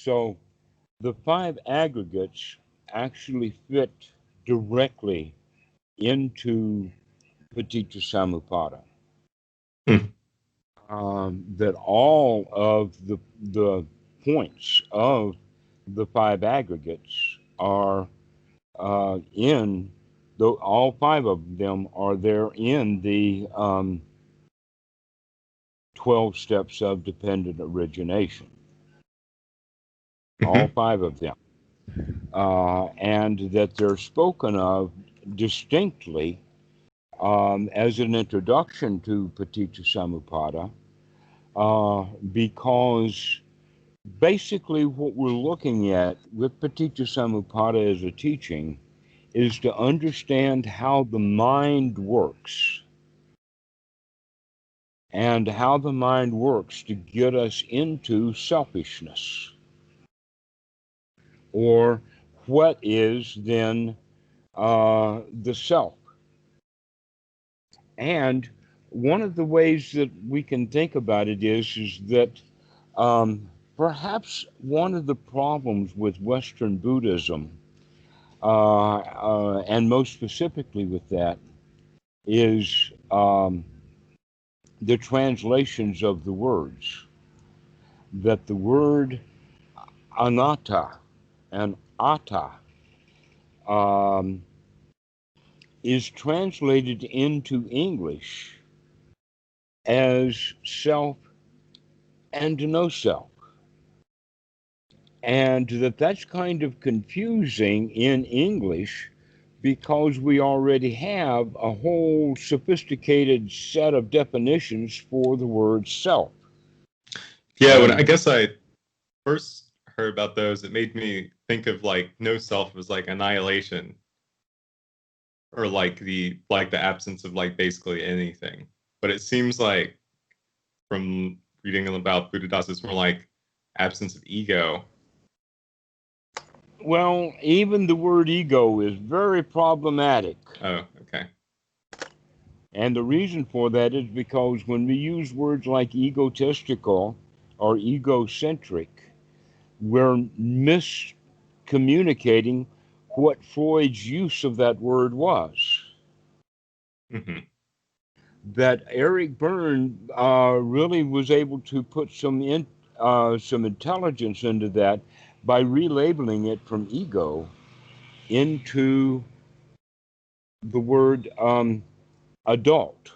So the five aggregates actually fit directly into Paticca Samuppada. Hmm. That all of the points of the five aggregates are in, though all five of them are there in the 12 steps of dependent origination. All five of them. And that they're spoken of distinctly as an introduction to Paticca Samuppada, because basically what we're looking at with Paticca Samuppada as a teaching is to understand how the mind works, and how the mind works to get us into selfishness, or what is then the self. And one of the ways that we can think about it is that perhaps one of the problems with Western Buddhism, and most specifically with that, is the translations of the words. That the word anatta and atta um, is translated into English as self and no self. And that's kind of confusing in English because we already have a whole sophisticated set of definitions for the word self. Yeah, when I guess I first heard about those, it made me think of like no self was like annihilation, or like the absence of like basically anything. But it seems like from reading about Buddhadasa, it's more like absence of ego. Well, even the word ego is very problematic. Oh, okay. And the reason for that is because when we use words like egotistical or egocentric, we're miscommunicating what Freud's use of that word was. Mm-hmm. That Eric Berne really was able to put some intelligence into that by relabeling it from ego into the word adult.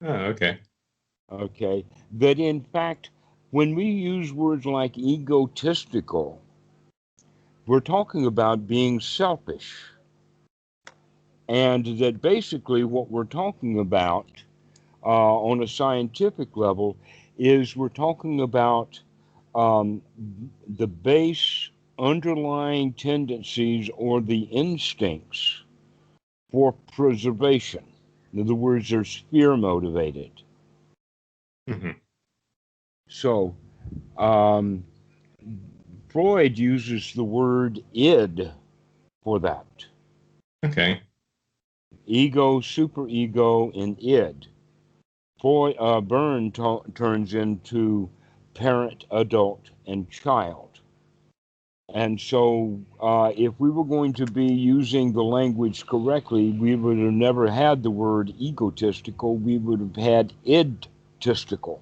Oh, okay. Okay, that in fact, when we use words like egotistical, we're talking about being selfish. And that basically what we're talking about on a scientific level is we're talking about the base underlying tendencies or the instincts for preservation. In other words, they're fear motivated. Mm-hmm. So, um, Freud uses the word id for that. Okay. Ego, superego, and id. Berne turns into parent, adult, and child. And so, if we were going to be using the language correctly, we would have never had the word egotistical. We would have had id-tistical.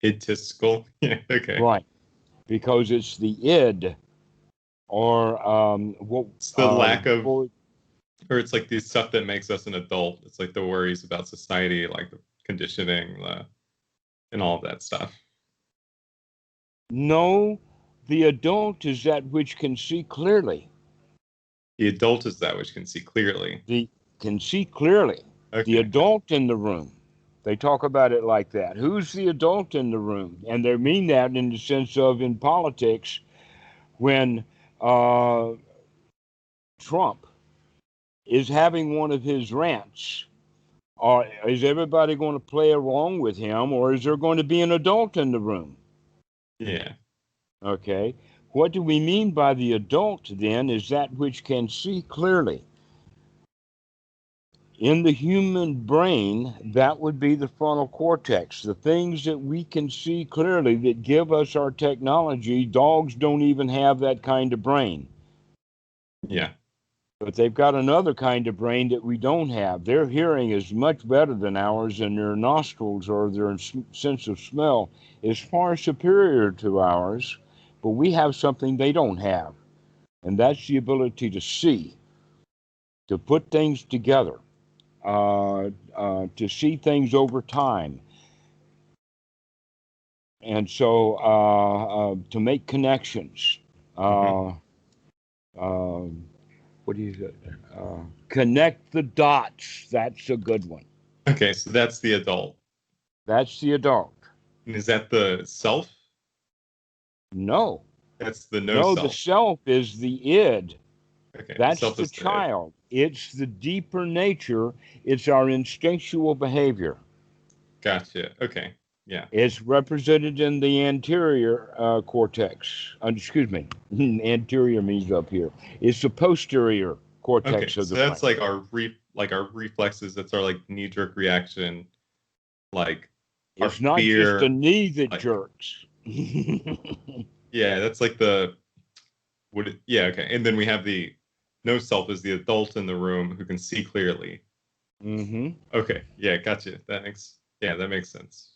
Id-tistical? Yeah, okay. Right. Because it's the id, or what. It's the lack of, Freud, or it's like the stuff that makes us an adult. It's like the worries about society, like the conditioning, and all of that stuff. no, the adult is that which can see clearly. The adult is that which can see clearly. Can see clearly. Okay. The adult in the room. They talk about it like that. Who's the adult in the room? And they mean that in the sense of in politics, when Trump is having one of his rants, is everybody going to play along with him, or is there going to be an adult in the room? Yeah. Okay. What do we mean by the adult then is that which can see clearly. In the human brain, that would be the frontal cortex. The things that we can see clearly that give us our technology, dogs don't even have that kind of brain. Yeah. But they've got another kind of brain that we don't have. Their hearing is much better than ours, and their nostrils or their sense of smell is far superior to ours. But we have something they don't have, and that's the ability to see, to put things together, to see things over time. And so to make connections. Mm-hmm. Uh, what do you connect the dots? That's a good one. Okay, so that's the adult. That's the adult. And is that the self? No, That's the no no, the self. self is the id. Okay, the That's self the is the it. child. It's the deeper nature. It's our instinctual behavior. Gotcha. Okay. Yeah. It's represented in the anterior cortex. Excuse me, anterior means up here. It's the posterior Okay, cortex of so the that's brain. like our reflexes. That's our like knee-jerk reaction, like our It's not just a fear. knee that Like jerks. yeah, that's like the yeah, okay. And then we have the no self is the adult in the room who can see clearly. hmm Okay, yeah, gotcha. That makes sense.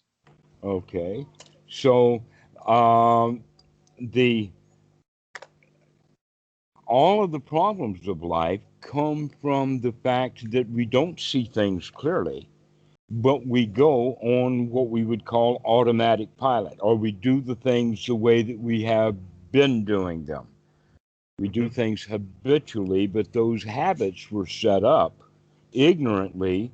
Okay. So um, the all of the problems of life come from the fact that we don't see things clearly, but we go on what we would call automatic pilot, or we do the things the way that we have been doing them. We do Mm-hmm. things habitually, but those habits were set up ignorantly,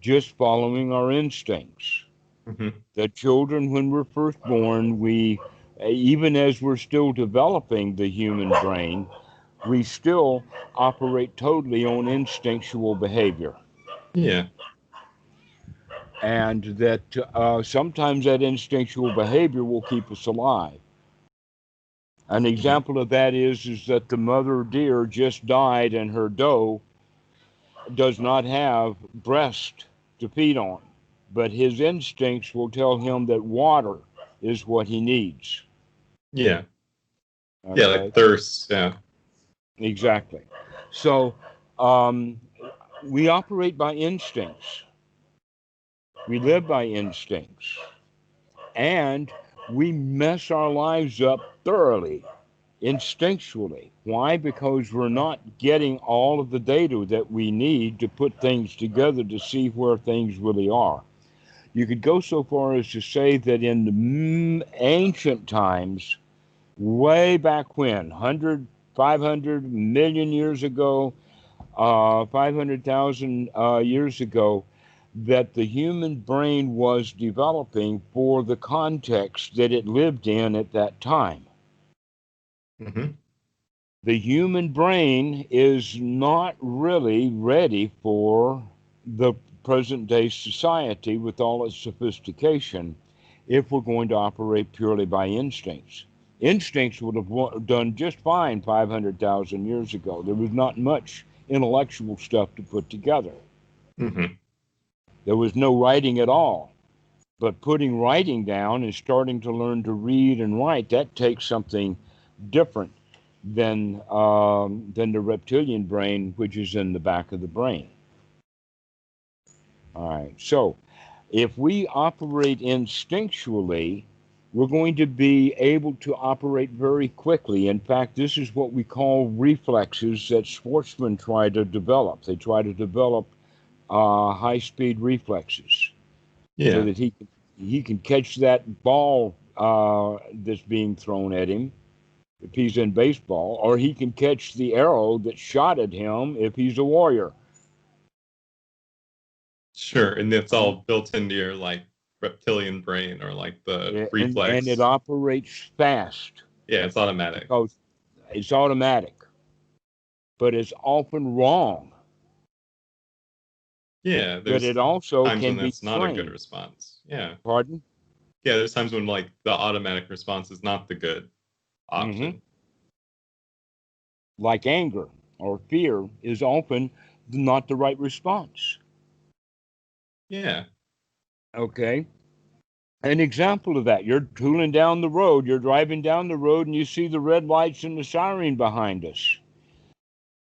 just following our instincts. Mm-hmm. The children, when we're first born, we, even as we're still developing the human brain, we still operate totally on instinctual behavior. Yeah. And that sometimes that instinctual behavior will keep us alive. An Mm-hmm. example of that is that the mother deer just died and her doe does not have breast to feed on, but his instincts will tell him that water is what he needs. Yeah. Yeah, like Okay, thirst. Yeah. exactly. So um, we operate by instincts. We live by instincts, and we mess our lives up thoroughly, instinctually. Why? Because we're not getting all of the data that we need to put things together to see where things really are. You could go so far as to say that in the ancient times, way back when, 100, 500 million years ago, 500,000 years ago, that the human brain was developing for the context that it lived in at that time. Mm-hmm. The human brain is not really ready for the present day society with all its sophistication if we're going to operate purely by instincts. Instincts would have done just fine 500,000 years ago. There was not much intellectual stuff to put together. Mm-hmm. There was no writing at all. But putting writing down and starting to learn to read and write, that takes something different than the reptilian brain, which is in the back of the brain. All right. So if we operate instinctually, we're going to be able to operate very quickly. In fact, this is what we call reflexes that sportsmen try to develop. They try to develop high-speed reflexes so Yeah. that he can catch that ball that's being thrown at him if he's in baseball, or he can catch the arrow that shot at him if he's a warrior. Sure. And it's Right? all built into your like reptilian brain or like the And it reflex. operates fast Yeah, it's automatic. because it's automatic, but it's often wrong. Yeah, But there's it also times when can be that's not a good trained. response. Yeah. Pardon? Yeah, there's times when like the automatic response is not the good hmm option. Like anger or fear is often not the right response. Yeah. Okay. An example of that, you're tooling down the road, you're driving down the road, and you see the red lights and the siren behind us.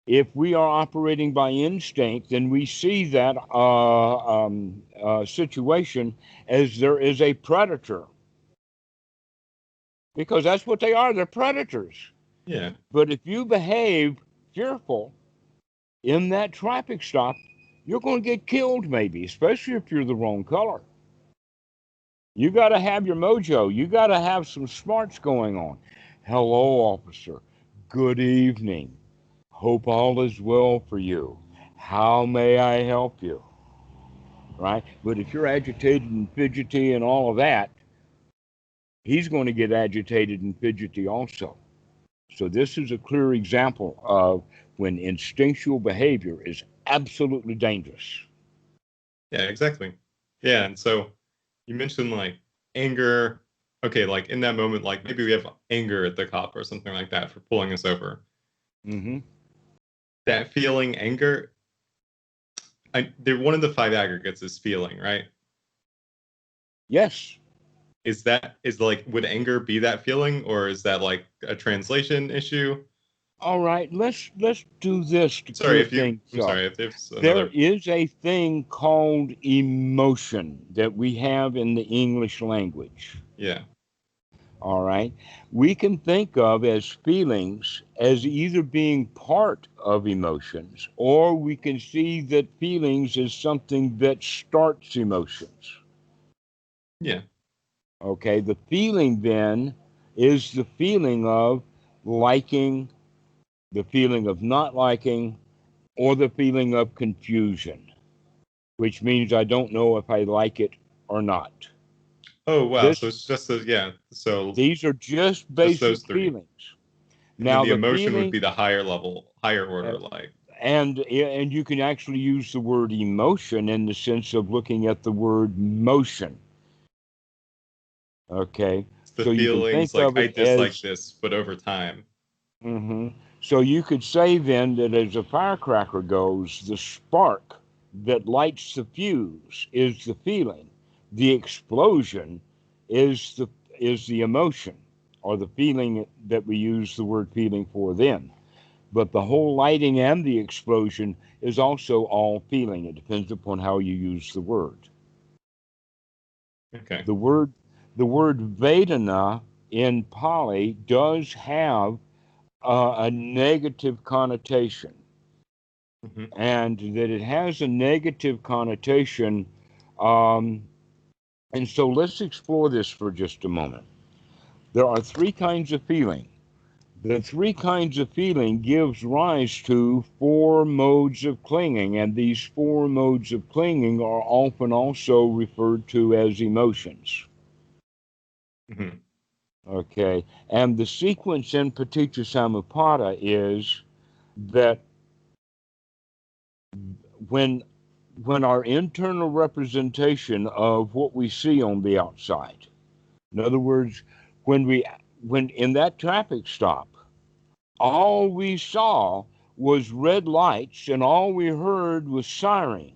If we are operating by instinct, then we see that situation as there is a predator. Because that's what they are, they're predators. Yeah. But if you behave fearful in that traffic stop, you're going to get killed, maybe, especially if you're the wrong color. You got to have your mojo. You got to have some smarts going on. Hello, officer. Good evening. Hope all is well for you. How may I help you? Right? But if you're agitated and fidgety and all of that, he's going to get agitated and fidgety also. So this is a clear example of when instinctual behavior is absolutely dangerous. Yeah, exactly. Yeah, and so you mentioned like anger. Okay, like in that moment, like maybe we have anger at the cop or something like that for pulling us over. Mm-hmm. That feeling, anger, they're one of the five aggregates is feeling, right? Yes. Is like, would anger be that feeling, or is that like a translation issue? All right. Let's do this to Sorry clear if you. things I'm up. sorry if there's There another. is a thing called emotion that we have in the English language. Yeah. All right. We can think of as feelings as either being part of emotions, or we can see that feelings is something that starts emotions. Yeah. Okay. The feeling then is the feeling of liking, the feeling of not liking, or the feeling of confusion, which means I don't know if I like it or not. Oh wow. So This it's just a, yeah. So These are just just those basic three, feelings. and then Now the the emotion would feeling be the higher level, higher uh, order, like. and you can actually use the word emotion in the sense of looking at the word motion. Okay, The so you can feelings think like of I it dislike as this, but over time. so you could say then that as a firecracker goes, the spark that lights the fuse is the feeling. The explosion is the emotion or the feeling that we use the word feeling for then. But the whole lighting and the explosion is also all feeling. It depends upon how you use the word. Okay. The word the word Vedana in Pali does have a negative connotation, Hmm. and that it has a negative connotation. Um, and so let's explore this for just a moment. There are three kinds of feeling. The three kinds of feeling gives rise to four modes of clinging, and these four modes of clinging are often also referred to as emotions. Hmm. Okay, and the sequence in Paticca Samuppada is that when when our internal representation of what we see on the outside, in other words, when we when in that traffic stop, all we saw was red lights and all we heard was siren.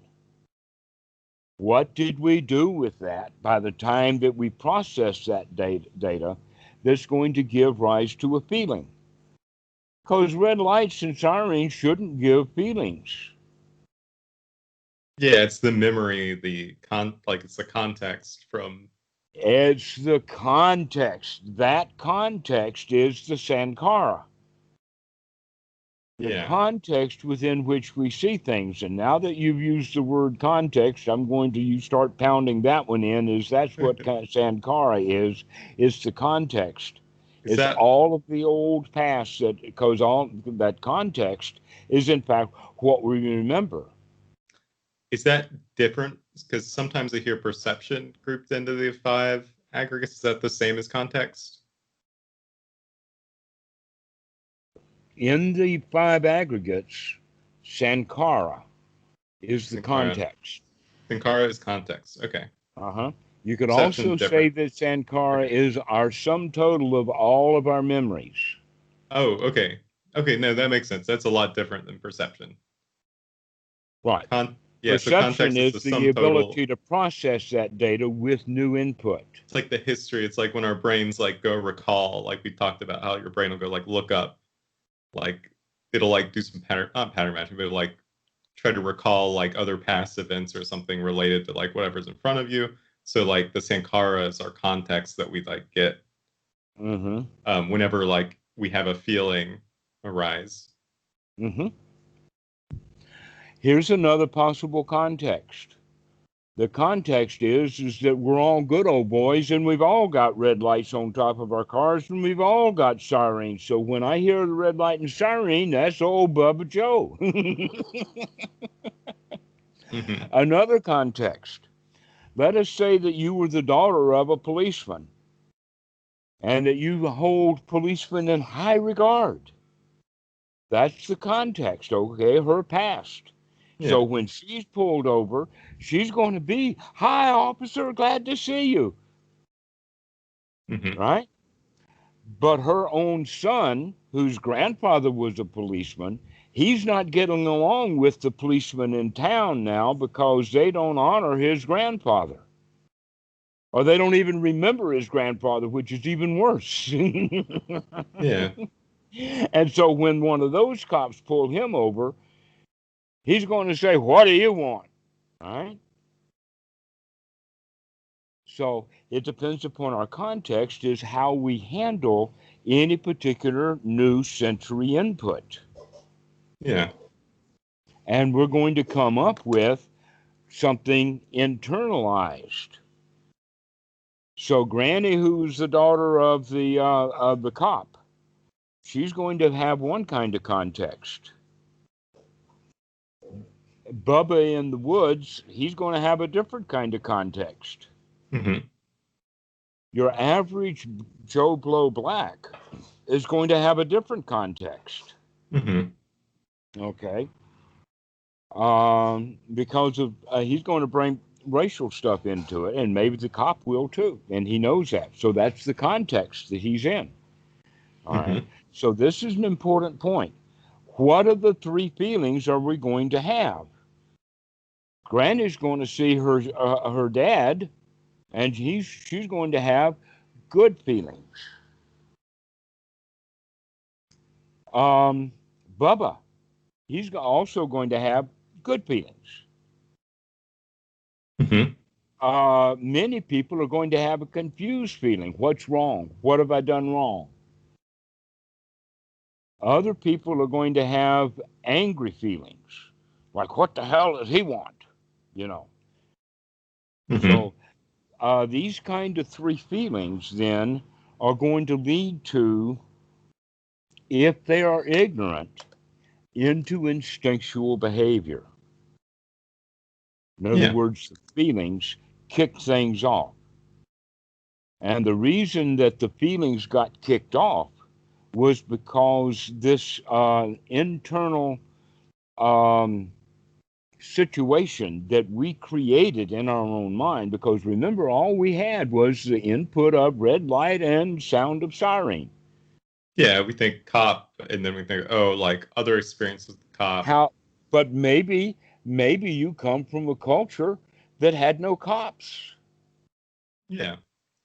What did we do with that by the time that we process that data that's going to give rise to a feeling? Because red lights and sirens shouldn't give feelings. Yeah, it's the memory, like it's the context from. It's the context. That context is the sankara, the Yeah. context within which we see things. And now that you've used the word context, I'm going to you start pounding that one in. Is that's what sankara is? It's the context. Is It's that all of the old past that because all that context is in fact what we remember. is that different? Because sometimes I hear perception grouped into the five aggregates. Is that the same as context? In the five aggregates, sankara is the Sankara. context. Sankara is context. Okay. Uh-huh. You could Perception also say different. that sankara Okay. is our sum total of all of our memories. Oh, okay. Okay, no, that makes sense. That's a lot different than perception. Right. Yeah, so Perception context is is the the sum total. ability to process that data with new input. It's like the history. It's like when our brains like go recall, like we talked about how your brain will go like look up, like it'll like do some pattern, not pattern matching, but it'll, like try to recall like other past events or something related to like whatever's in front of you. So like the sankharas are context that we like get whenever like we have a feeling arise. Here's another possible context. The context is that we're all good old boys and we've all got red lights on top of our cars and we've all got sirens. So when I hear the red light and siren, that's old Bubba Joe. Another context. Let us say that you were the daughter of a policeman and that you hold policemen in high regard. That's the context, okay? Her past. Yeah. So when she's pulled over, she's going to be, "Hi, officer, glad to see you." Right? But her own son, whose grandfather was a policeman, he's not getting along with the policemen in town now because they don't honor his grandfather. Or they don't even remember his grandfather, which is even worse. Yeah. And so when one of those cops pull him over, he's going to say, "What do you want?" All right? So it depends upon our context is how we handle any particular new sensory input. Yeah. And we're going to come up with something internalized. So Granny, who's the daughter of the cop, she's going to have one kind of context. Bubba in the woods, he's going to have a different kind of context. Your average Joe Blow Black is going to have a different context. Okay. Because of he's going to bring racial stuff into it, and maybe the cop will too, and he knows that. So that's the context that he's in. All right. So this is an important point. What of the three feelings are we going to have? Granny's going to see her dad, and she's going to have good feelings. Bubba, he's also going to have good feelings. Many people are going to have a confused feeling. What's wrong? What have I done wrong? Other people are going to have angry feelings, like, what the hell does he want? You know. So these kind of three feelings then are going to lead to, if they are ignorant, into instinctual behavior. In other words, the feelings kick things off. And the reason that the feelings got kicked off was because this internal situation that we created in our own mind, because remember, all we had was the input of red light and sound of siren. Yeah, we think cop, and then we think, oh, like other experiences with the cop. But maybe you come from a culture that had no cops. Yeah.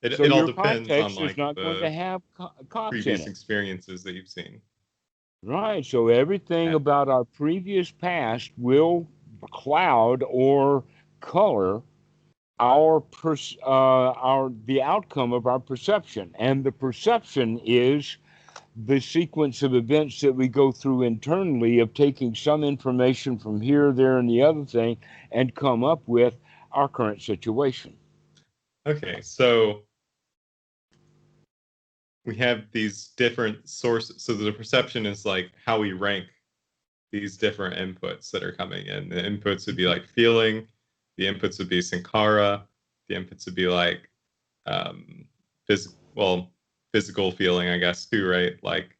So It all your depends on context is like not going to the have cops in previous it. experiences that you've seen. Right. So everything about our previous past will cloud or color the outcome of our perception. And the perception is the sequence of events that we go through internally of taking some information from here, there, and the other thing and come up with our current situation. Okay, so we have these different sources. So the perception is like how we rank these different inputs that are coming in. The inputs would be like feeling, the inputs would be sankhara, the inputs would be like physical feeling, I guess, too, right? Like,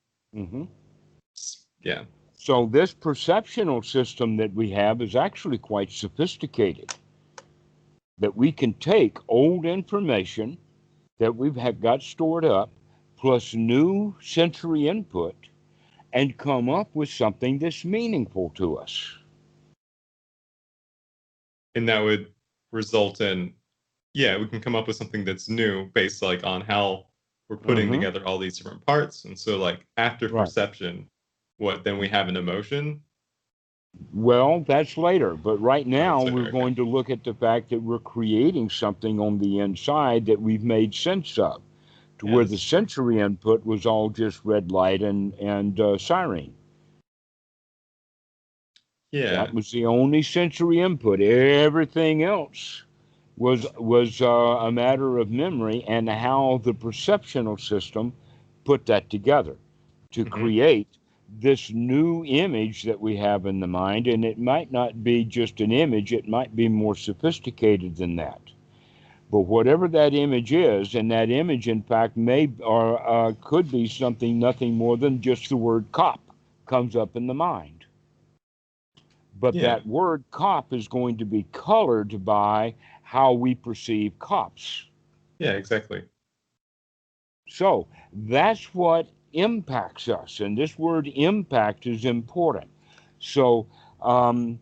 yeah. So this perceptional system that we have is actually quite sophisticated. That we can take old information that we've got stored up, plus new sensory input, and come up with something that's meaningful to us. and that would result in, yeah, we can come up with something that's new based like on how we're putting Mm-hmm. together all these different parts. And so like after Right. perception, what then we have an emotion? Well, that's later. But right Oh, now, that's we're later. Okay. going to look at the fact that we're creating something on the inside that we've made sense of, to Yeah, where this the is true. sensory input was all just red light and siren. Yeah. That was the only sensory input. Everything else was a matter of memory and how the perceptional system put that together to Hmm. create this new image that we have in the mind. And it might not be just an image, it might be more sophisticated than that. But whatever that image is, and that image, in fact, may or could be something nothing more than just the word cop comes up in the mind. But Yeah. that word cop is going to be colored by how we perceive cops. Yeah, exactly. So that's what impacts us. And this word impact is important. So, um,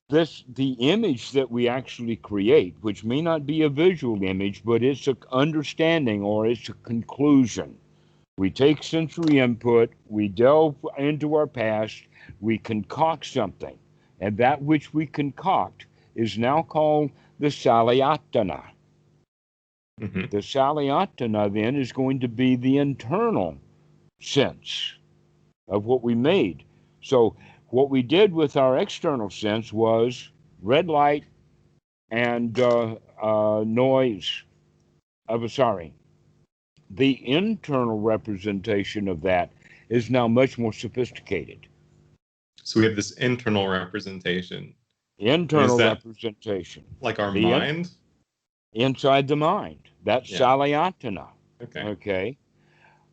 the image that we actually create, which may not be a visual image, but it's an understanding or it's a conclusion. We take sensory input, we delve into our past, we concoct something, and that which we concoct is now called the salayatana. Hmm. The salayatana then is going to be the internal sense of what we made. So, what we did with our external sense was red light and noise of a sorry. The internal representation of that is now much more sophisticated. So we have this internal representation. And is Internal that representation, like our the mind? inside the mind. That's Yeah. salayatana. Okay. Okay,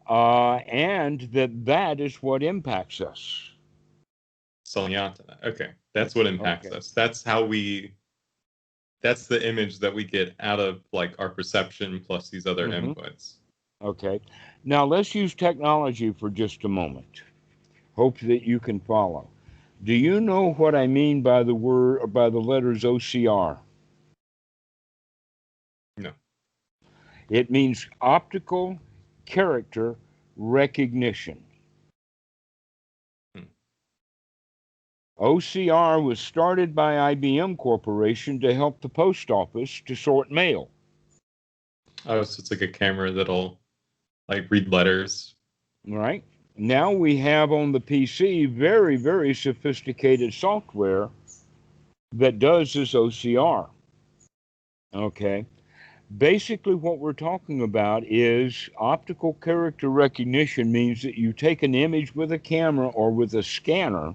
and that is what impacts us. Salyantana. Okay. That's what impacts Okay. us. That's the image that we get out of like our perception plus these other Hmm. inputs. Okay. Now let's use technology for just a moment. Hope that you can follow. Do you know what I mean by the word or by the letters OCR? No. It means optical character recognition. Hmm. OCR was started by IBM Corporation to help the post office to sort mail. Oh, so it's like a camera that'll like read letters. Right? Now we have on the PC very, very sophisticated software that does this OCR. Okay. Basically, what we're talking about is optical character recognition means that you take an image with a camera or with a scanner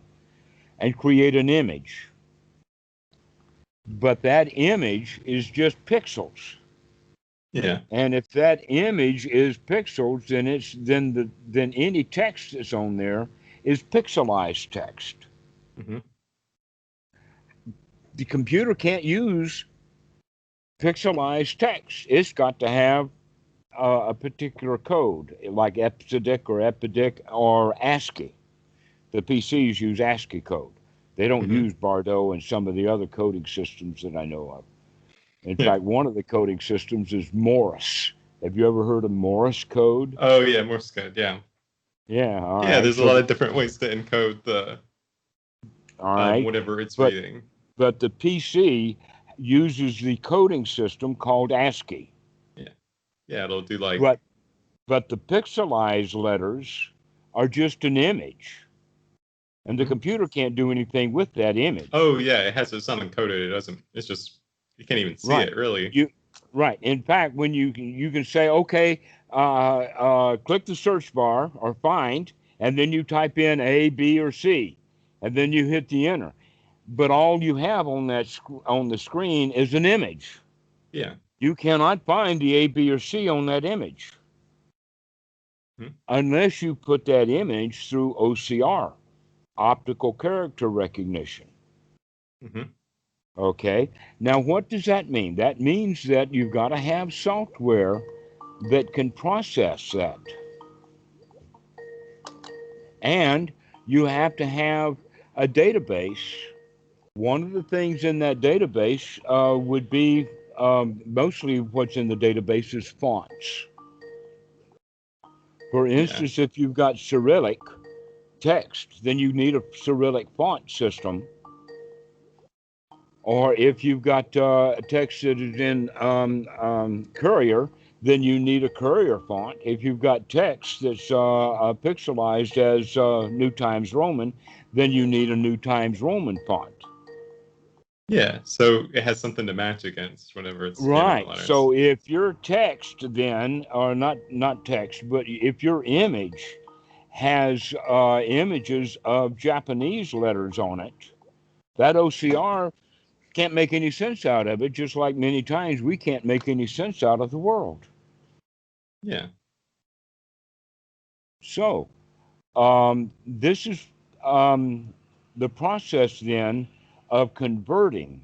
and create an image. But that image is just pixels. Yeah. And if that image is pixels, then any text that's on there is pixelized text. Hmm. The computer can't use pixelized text. It's got to have a particular code, like EBCDIC or EPIDIC or ASCII. The PCs use ASCII code. They don't Hmm. use Bardo and some of the other coding systems that I know of. In Yeah. fact, one of the coding systems is Morse. Have you ever heard of Morse code? Oh yeah, Morse code. Yeah. Yeah, all Yeah, right. there's a So, lot of different ways to encode the all right. whatever it's But reading. but the PC uses the coding system called ASCII. Yeah. Yeah, it'll do like But but the pixelized letters are just an image, and the mhm. computer can't do anything with that image. Oh yeah, it has it's not encoded. It doesn't. It's just you can't even see Right. it really. You right. In fact, when you can say, okay, click the search bar or find, and then you type in A, B, or C, and then you hit the enter. But all you have on on the screen is an image. Yeah. You cannot find the A, B, or C on that image Hmm. unless you put that image through OCR, optical character recognition. Hmm. Okay. Now, what does that mean? That means that you've got to have software that can process that. And you have to have a database One of the things in that database would be mostly what's in the database is fonts. For Yeah. instance, if you've got Cyrillic text, then you need a Cyrillic font system. Or if you've got a text that is in Courier, then you need a Courier font. If you've got text that's pixelized as New Times Roman, then you need a New Times Roman font. Yeah, so it has something to match against whenever it's scanning the Right. letters. So if your text then, or not text, but if your image has images of Japanese letters on it, that OCR can't make any sense out of it, just like many times we can't make any sense out of the world. Yeah. So this is the process then of converting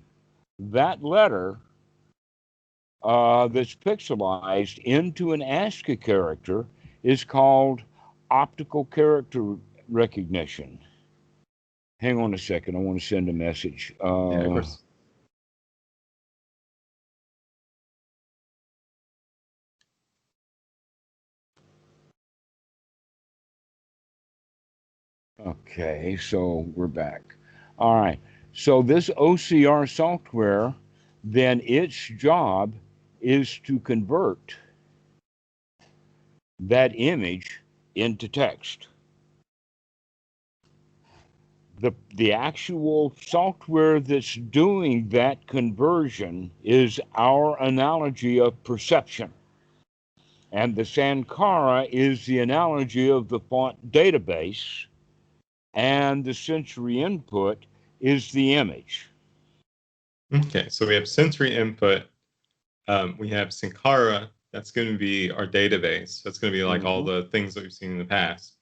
that letter that's pixelized into an ASCII character is called optical character recognition. Hang on a second. I want to send a message. Yeah, of course. Okay, so we're back. All right. So this OCR software, then its job is to convert that image into text. The actual software that's doing that conversion is our analogy of perception. And the Sankara is the analogy of the font database, and the sensory input is the image. Okay, so we have sensory input. We have Sankara. That's going to be our database. That's going to be like all the things that we've seen in the past.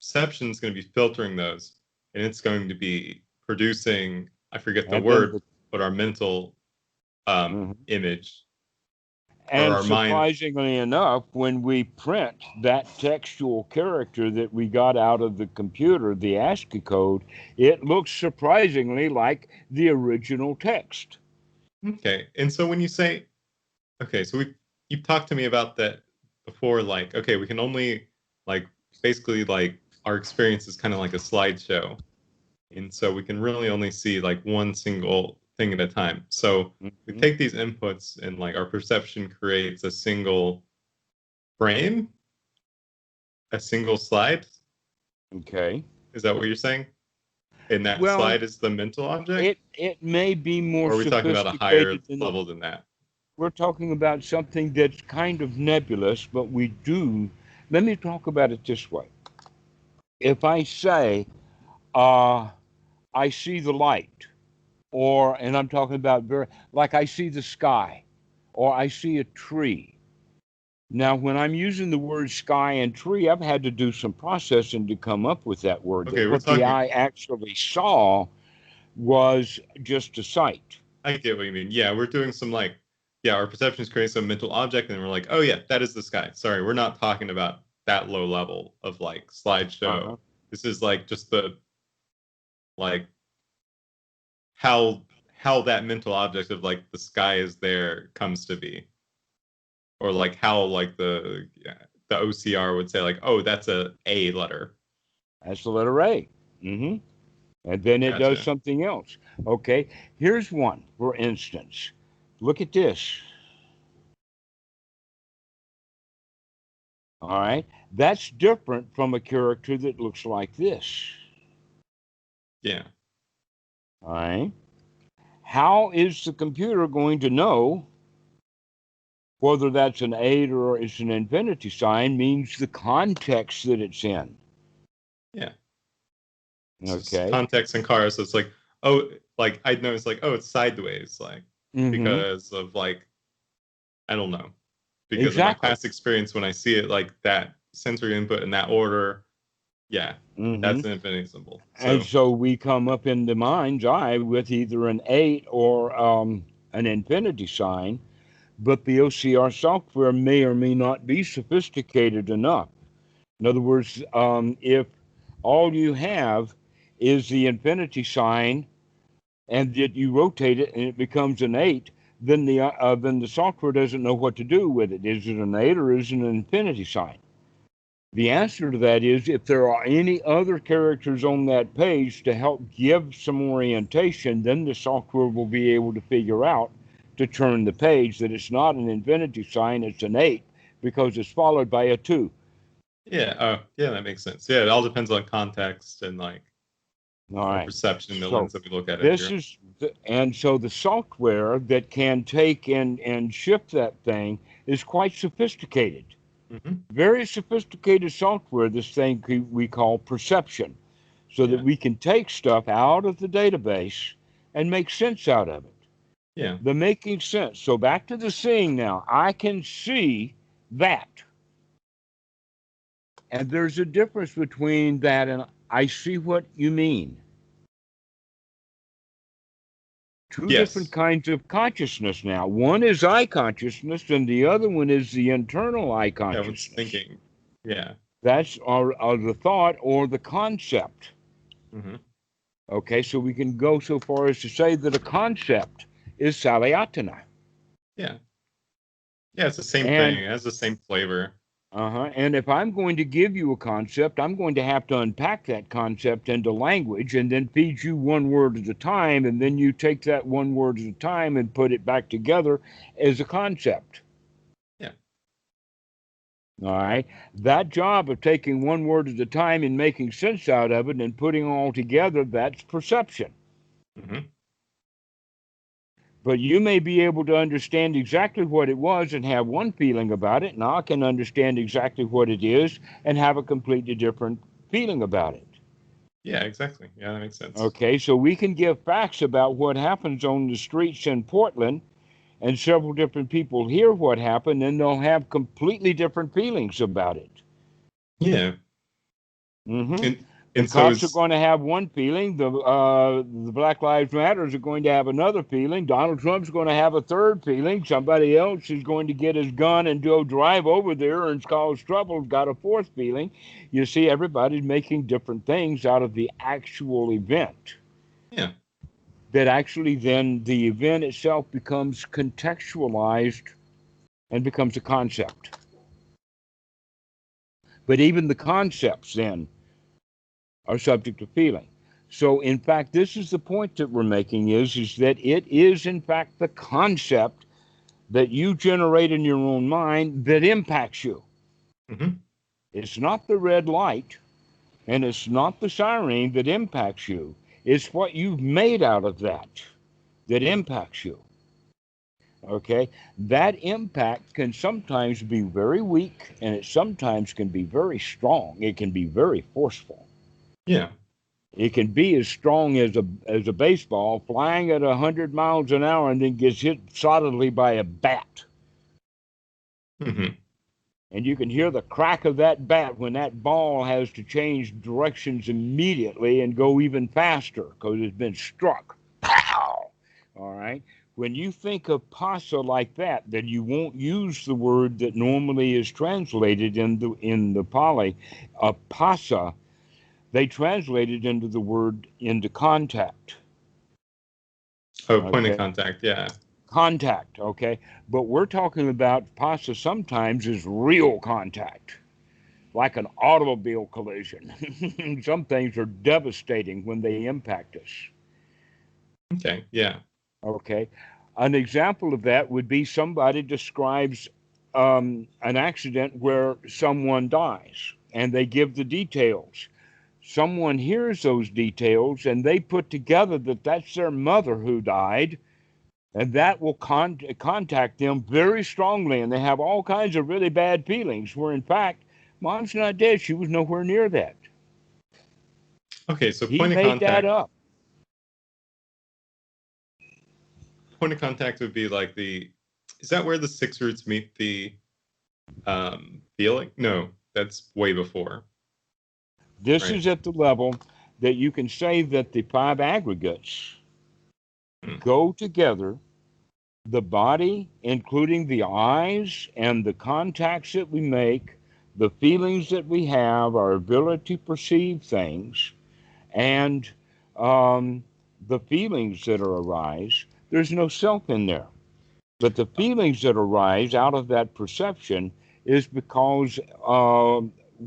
Perception is going to be filtering those, and it's going to be producing, I forget the And word, but our mental image. And our mind. surprisingly enough, when we print that textual character that we got out of the computer, the ASCII code, it looks surprisingly like the original text. Okay, and so when you say, okay, so you've talked to me about that before, like, okay, we can only, like, basically, like, our experience is kind of like a slideshow. And so we can really only see like one single thing at a time. So we take these inputs and like our perception creates a single frame, a single slide. Okay. Is that what you're saying? And that slide is the mental object? It may be more or are we talking about a higher sophisticated than level than that? We're talking about something that's kind of nebulous, but we do. Let me talk about it this way. If I say, I see the light, and I'm talking about like I see the sky, or I see a tree. Now, when I'm using the word sky and tree, I've had to do some processing to come up with that word. Okay, What the eye actually saw was just a sight. I get what you mean. Yeah, we're doing some like, our perception is creating some mental object, and we're like, oh yeah, that is the sky. Sorry, we're not talking about that low level of like slideshow. This is like just the like how that mental object of like the sky is there comes to be, or like how like the OCR would say like, oh, that's a letter. That's the letter A. And then it does something else. Okay, here's one, for instance. Look at this. All right, that's different from a character that looks like this. Yeah. All right. How is the computer going to know whether that's an 8 or it's an infinity sign? Means the context that it's in. Yeah. Okay. Context and cars. So it's like, oh, like I'd notice like, oh, it's sideways, like because of like, I don't know, because of my past experience when I see it like that sensory input in that order. Yeah, that's an infinity symbol. And so we come up in the mind's eye with either an 8 or an infinity sign, but the OCR software may or may not be sophisticated enough. In other words, if all you have is the infinity sign and yet you rotate it and it becomes an 8, then the software doesn't know what to do with it. Is it an 8 or is it an infinity sign? The answer to that is if there are any other characters on that page to help give some orientation, then the software will be able to figure out to turn the page that it's not an infinity sign, it's an 8 because it's followed by a 2. Yeah. Oh, yeah, that makes sense. Yeah, it all depends on context and like All right. perception, the So lens that we look at it this through. is, and so the software that can take and shift that thing is quite sophisticated. Hmm. Very sophisticated software, this thing we call perception, so that Yeah. we can take stuff out of the database and make sense out of it. Yeah. The making sense. So back to the seeing now. I can see that. And there's a difference between that and I see what you mean. Two different Yes. kinds of consciousness now. One is eye consciousness, and the other one is the internal eye Yeah, what's consciousness. thinking? Yeah. That's the thought or the concept. Hmm. Okay, so we can go so far as to say that a concept is salayatana. Yeah. Yeah, it's the same thing. And It has the same flavor. and if I'm going to give you a concept, I'm going to have to unpack that concept into language and then feed you one word at a time, and then you take that one word at a time and put it back together as a concept. Yeah. All right. That job of taking one word at a time and making sense out of it and putting it all together, that's perception. Hmm. But you may be able to understand exactly what it was and have one feeling about it, and I can understand exactly what it is and have a completely different feeling about it. Yeah, exactly. Yeah, that makes sense. Okay, so we can give facts about what happens on the streets in Portland, and several different people hear what happened, and they'll have completely different feelings about it. Yeah. Hmm. And The and so cops are it's going to have one feeling. The Black Lives Matters are going to have another feeling. Donald Trump's going to have a third feeling. Somebody else is going to get his gun and go drive over there and cause trouble. Got a fourth feeling. You see, everybody's making different things out of the actual event. yeah. That actually then the event itself becomes contextualized and becomes a concept. But even the concepts then are subject to feeling. So in fact, this is the point that we're making is that it is in fact the concept that you generate in your own mind that impacts you. Hmm. It's not the red light and it's not the siren that impacts you. It's what you've made out of that that impacts you. Okay? That impact can sometimes be very weak and it sometimes can be very strong. It can be very forceful. Yeah. It can be as strong as a baseball flying at 100 miles an hour and then gets hit solidly by a bat. Hmm. And you can hear the crack of that bat when that ball has to change directions immediately and go even faster because it's been struck. Pow! All right. When you think of pasa like that, then you won't use the word that normally is translated in the Pali, pasa. They translate it into the word into contact. Oh, point of Okay. contact. Yeah. Contact, okay? But we're talking about pasta sometimes is real contact, like an automobile collision. Some things are devastating when they impact us, Okay. Yeah. okay? An example of that would be somebody describes an accident where someone dies and they give the details. Someone hears those details and they put together that that's their mother who died, and that will contact them very strongly, and they have all kinds of really bad feelings. Where in fact, mom's not dead; she was nowhere near that. Okay. So He made that up. point of contact would be like is that where the six roots meet the feeling? No, that's way before, This right? is at the level that you can say that the five aggregates Hmm. go together. The body, including the eyes and the contacts that we make, the feelings that we have, our ability to perceive things, and um, the feelings that arise, there's no self in there. But the feelings that arise out of that perception is because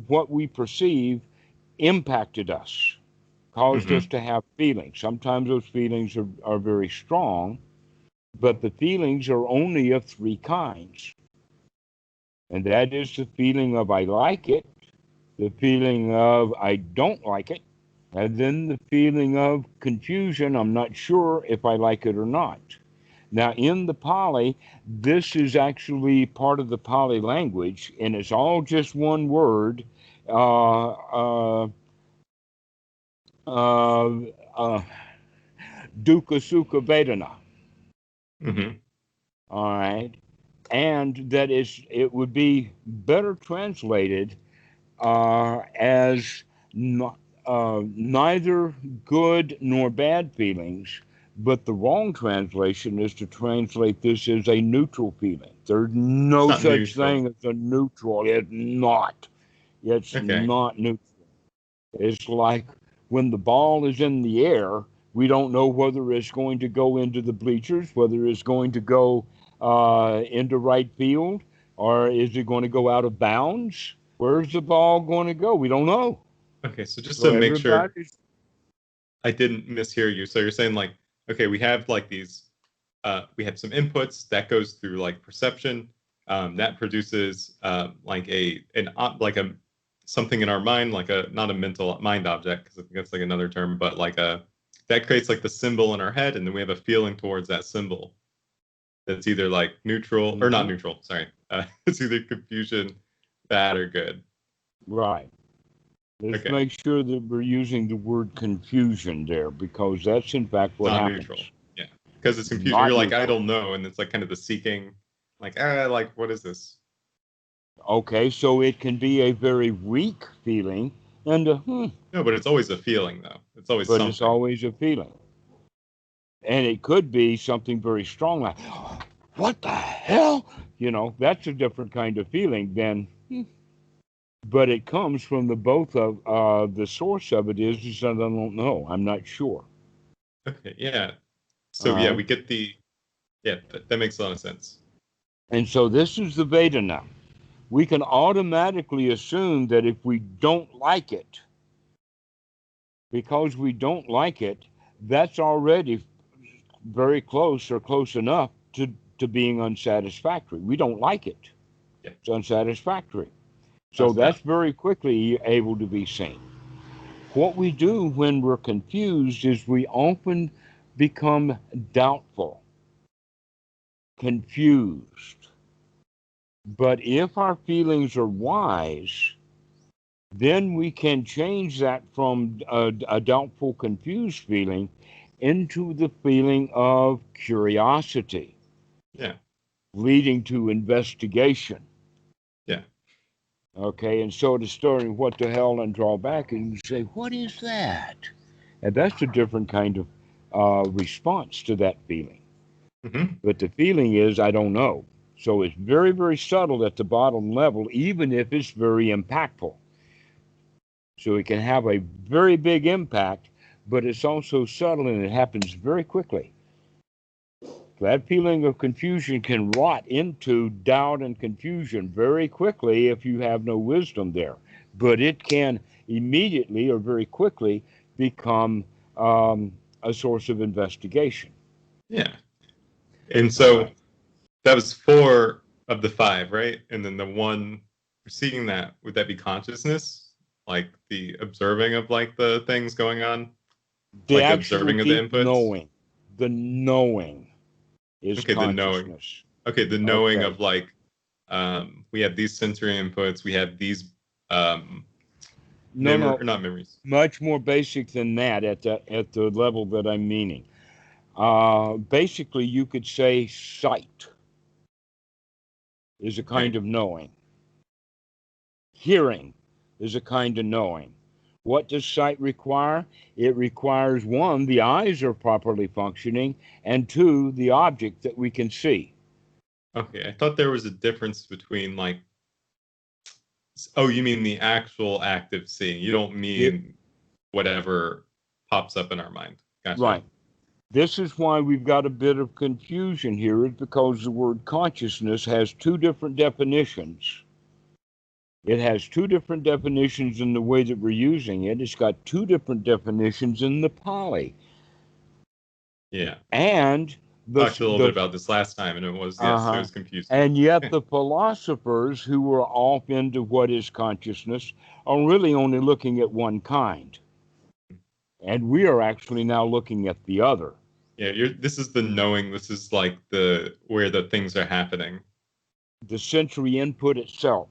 what we perceive impacted us, caused us Mm-hmm. to have feelings. Sometimes those feelings are very strong, but the feelings are only of three kinds. And that is the feeling of I like it, the feeling of I don't like it, and then the feeling of confusion. I'm not sure if I like it or not. Now, in the Pali, this is actually part of the Pali language, and it's all just one word. Uh, uh, uh, uh, Dukkha Sukha Vedana. Mm-hmm. All right, and that is it would be better translated as neither good nor bad feelings, but the wrong translation is to translate this as a neutral feeling. There's It's no not such neutral. thing as a neutral. It's not. It's Okay. not neutral. It's like when the ball is in the air, we don't know whether it's going to go into the bleachers, whether it's going to go into right field, or is it going to go out of bounds? Where's the ball going to go? We don't know. Okay. So just So to make sure everybody's I didn't mishear you. So you're saying like, okay, we have like these, we have some inputs that goes through like perception, that produces like like a something in our mind, like a not a mental mind object because I think that's like another term, but like a that creates like the symbol in our head, and then we have a feeling towards that symbol that's either like neutral or not mhm, neutral. Sorry, it's either confusion, bad or good. right. Let's Okay, make sure that we're using the word confusion there because that's in fact what not neutral. happens. Yeah, because it's confusion. You're Not like, I neutral. don't know, and it's like kind of the seeking, like what is this? Okay, so it can be a very weak feeling and No, but it's always a feeling though. It's always but it's something. always a feeling. And it could be something very strong like, what the hell? That's a different kind of feeling than, but it comes from the both of the source of it is that I don't know. I'm not sure. Okay, yeah. All So yeah, right. we get the yeah. That makes a lot of sense. And so this is the Vedana. We can automatically assume that if we don't like it, because we don't like it, that's already very close or close enough to being unsatisfactory. We don't like it. Yeah, It's unsatisfactory. So without a that's doubt. very quickly able to be seen. What we do when we're confused is we often become doubtful, confused. But if our feelings are wise, then we can change that from a doubtful, confused feeling into the feeling of curiosity, Yeah, leading to investigation. yeah. Okay, and so to start what the hell and draw back and you say, what is that? And that's a different kind of response to that feeling. Hmm. But the feeling is, I don't know. So it's very, very subtle at the bottom level, even if it's very impactful. So it can have a very big impact, but it's also subtle and it happens very quickly. That feeling of confusion can rot into doubt and confusion very quickly if you have no wisdom there. But it can immediately or very quickly become a source of investigation. Yeah. And All so right. that was four of the five, right? And then the one preceding that, would that be consciousness? Like the observing of like the things going on, The like actual observing of the deep inputs? knowing, the knowing is Okay, the knowing. consciousness. Okay, the knowing Okay. of like we have these sensory inputs, we have these No, or no, not memories. much more basic than that at the level that I'm meaning. Basically, you could say sight is a kind Okay. of knowing. Hearing is a kind of knowing. What does sight require? It requires one, the eyes are properly functioning, and two, the object that we can see. Okay, I thought there was a difference between like, oh, you mean the actual active seeing. You don't It, mean whatever pops up in our mind. Gotcha. right. This is why we've got a bit of confusion here, is because the word consciousness has two different definitions. It has two different definitions in the way that we're using it. It's got two different definitions in the Pali. Yeah. And Talked a little bit about this last time, and it was, yes, it was confusing. And yet the philosophers who are off into what is consciousness are really only looking at one kind. And we are actually now looking at the other. Yeah, this is the knowing. This is like where the things are happening. The sensory input itself.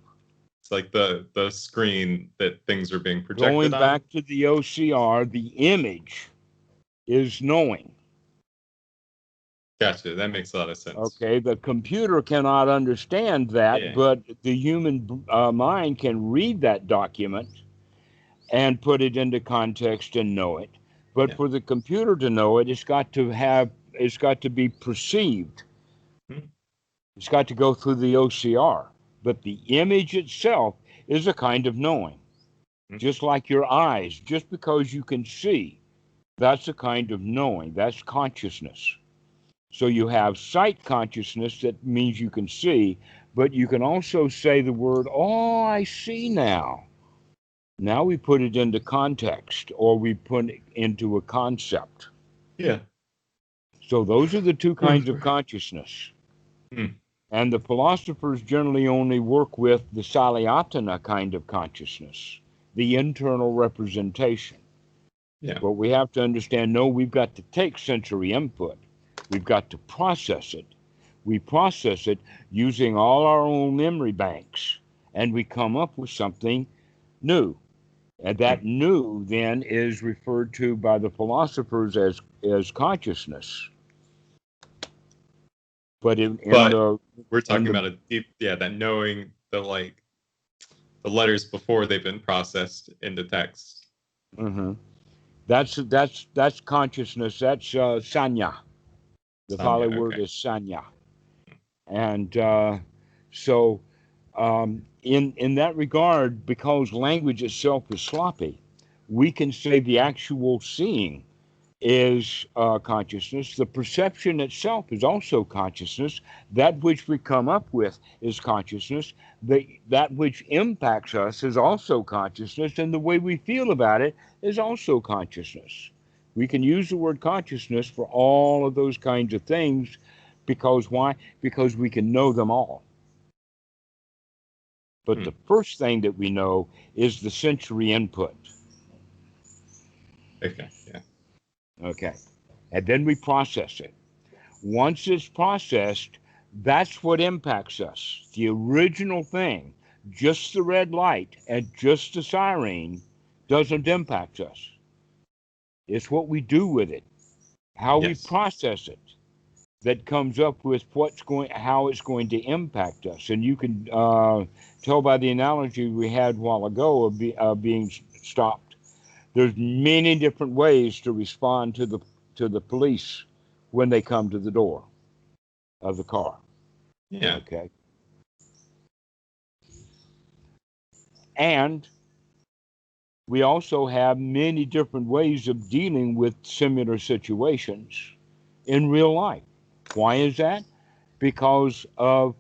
It's like the screen that things are being projected Going on. back to the OCR, the image is knowing. Gotcha. That makes a lot of sense. Okay, the computer cannot understand that, but the human mind can read that document and put it into context and know it. But for the computer to know it, it's got to be perceived. It's got to go through the OCR. But the image itself is a kind of knowing. Just like your eyes, just because you can see, that's a kind of knowing. That's consciousness. So you have sight consciousness, that means you can see, but you can also say the word, oh, I see now. Now we put it into context, or we put it into a concept. Yeah. So those are the two kinds of consciousness. And the philosophers generally only work with the Salayatana kind of consciousness, the internal representation. Yeah. But we have to understand, no, we've got to take sensory input. We've got to process it. We process it using all our own memory banks, and we come up with something new. And that new then is referred to by the philosophers as consciousness. But we're talking about a deep, that knowing the letters before they've been processed into text. That's consciousness. That's sanya. The Pali word is sanya. And so in that regard, because language itself is sloppy, we can say the actual seeing is consciousness. The perception itself is also consciousness. That which we come up with is consciousness. That which impacts us is also consciousness. And the way we feel about it is also consciousness. We can use the word consciousness for all of those kinds of things. Because why? Because we can know them all. But the first thing that we know is the sensory input. Okay. And then we process it. Once it's processed, that's what impacts us. The original thing, just the red light and just the siren, doesn't impact us. It's what we do with it, how we process it, that comes up with how it's going to impact us. And you can tell by the analogy we had a while ago of being stopped. There's many different ways to respond to the police when they come to the door of the car. Yeah. Okay. And we also have many different ways of dealing with similar situations in real life. Why is that? Because of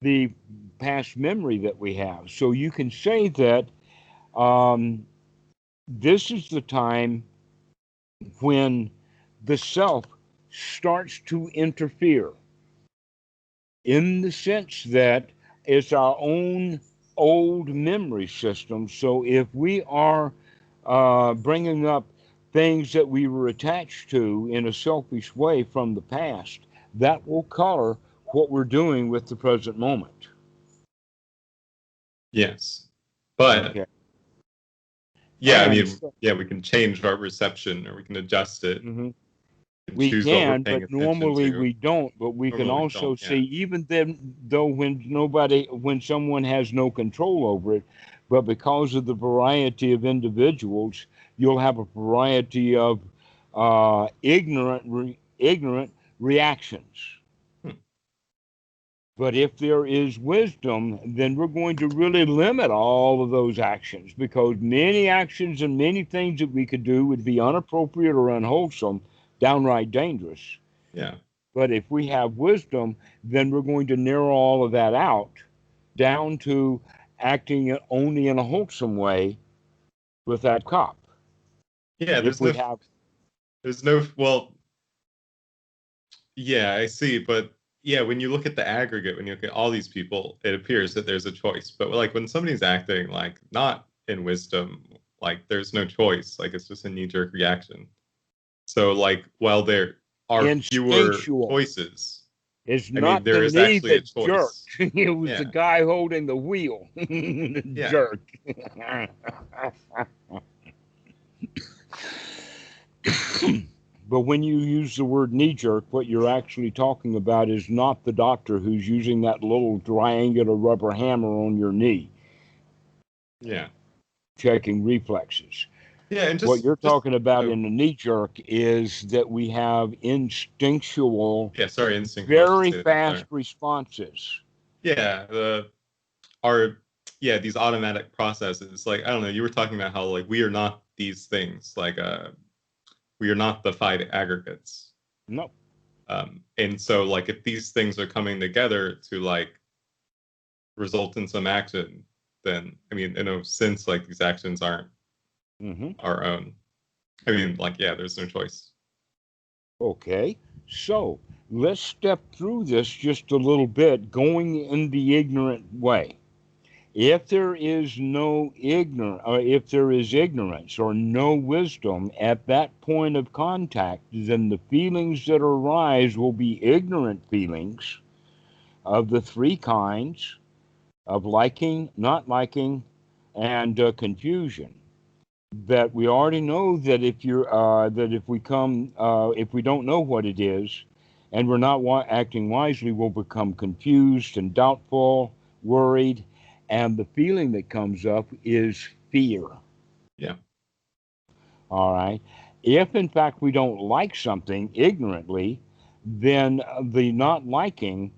the past memory that we have. So you can say that this is the time when the self starts to interfere, in the sense that it's our own old memory system. So if we are bringing up things that we were attached to in a selfish way from the past, that will color what we're doing with the present moment. Yes. But okay. We can change our reception, or we can adjust it. We can, but normally we don't. But we can also see, even then, though, when someone has no control over it, but because of the variety of individuals, you'll have a variety of ignorant reactions. But if there is wisdom, then we're going to really limit all of those actions, because many actions and many things that we could do would be inappropriate or unwholesome downright dangerous. Yeah. But if we have wisdom, then we're going to narrow all of that out down to acting only in a wholesome way with that cop. Yeah, If we have, well, yeah, I see, but yeah, when you look at the aggregate, when you look at all these people, it appears that there's a choice. But like when somebody's acting like not in wisdom, like there's no choice, like it's just a knee-jerk reaction. So like while there are fewer instinctual, choices, it's I mean not the there is knee actually a that jerked. choice. It was the Yeah. guy holding the wheel that Yeah. jerked. But when you use the word knee jerk, what you're actually talking about is not the doctor who's using that little triangular rubber hammer on your knee, Yeah. checking reflexes. Yeah, and What you're just talking about oh, in the knee jerk is that we have instinctual, yeah, sorry, instinctual, I should very say that fast there. responses. Yeah, our yeah, these automatic processes. Like I don't know, you were talking about how like we are not these things. Like we are not the five aggregates. No. And so like if these things are coming together to like result in some action, then I mean, in a sense, like these actions aren't Mm-hmm. our own. I mean, like, yeah, there's no choice. Okay. So let's step through this just a little bit, going in the ignorant way. If there is no ignorance, or if there is ignorance or no wisdom at that point of contact, then the feelings that arise will be ignorant feelings of the three kinds of liking, not liking, and confusion. That we already know that if we don't know what it is, and we're not acting wisely, we'll become confused and doubtful, worried, and the feeling that comes up is fear. Yeah. All right. If in fact we don't like something ignorantly, then the not liking,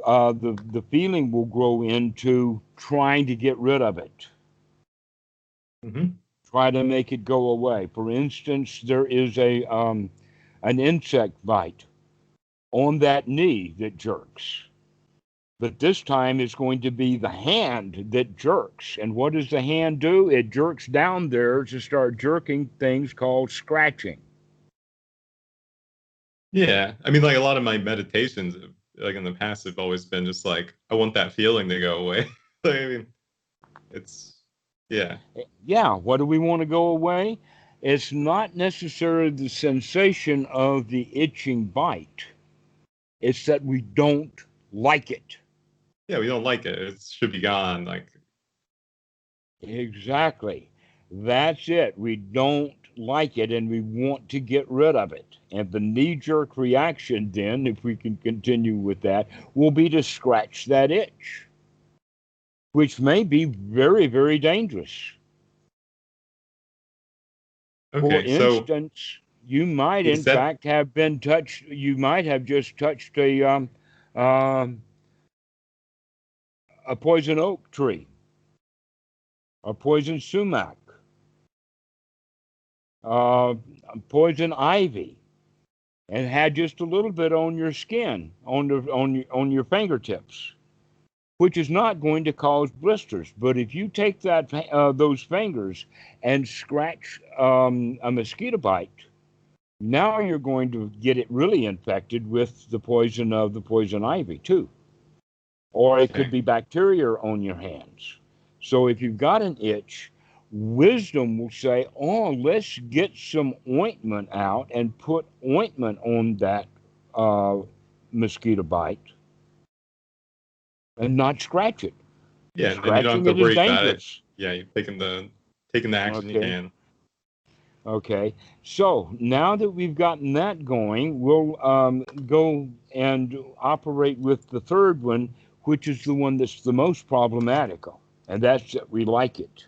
the feeling will grow into trying to get rid of it, Mm-hmm. try to make it go away. For instance, there is a an insect bite on that knee that jerks. But this time it's going to be the hand that jerks. And what does the hand do? It jerks down there to start jerking things called scratching. Yeah. I mean, like a lot of my meditations, like in the past, have always been just like, I want that feeling to go away. Like, I mean, it's, yeah. Yeah, what do we want to go away? It's not necessarily the sensation of the itching bite, it's that we don't like it. Yeah, we don't like it. It should be gone. Like, Exactly. That's it. We don't like it and we want to get rid of it. And the knee jerk reaction, then, if we can continue with that, will be to scratch that itch, which may be very, very dangerous. For okay, so instance, you might, is in that, fact, have been touched, you might have just touched um, a poison oak tree, a poison sumac, uh, poison ivy, and had just a little bit on your skin, on your fingertips, which is not going to cause blisters. But if you take those fingers and scratch a mosquito bite, now you're going to get it really infected with the poison ivy too, or it could okay. be bacteria on your hands. So if you've got an itch, wisdom will say, "Oh, let's get some ointment out and put ointment on that uh, mosquito bite and not scratch it. Yeah, and you don't have Scratching to it is worry about it. dangerous." Yeah, you've taken the action you Okay. can. Okay. So now that we've gotten that going, we'll go and operate with the third one, which is the one that's the most problematical, and that's that we like it.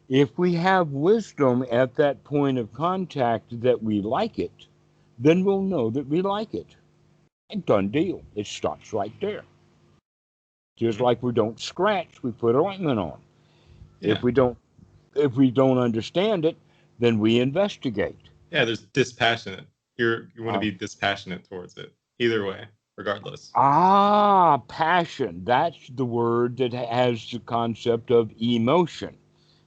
If we have wisdom at that point of contact that we like it, then we'll know that we like it. And done deal. It stops right there. Just Mhm. like we don't scratch, we put ointment on. If Yeah. we don't if we don't understand it, then we investigate. Yeah, there's dispassionate. You want to Uh, be dispassionate towards it. Either way, regardless. Passion. That's the word that has the concept of emotion,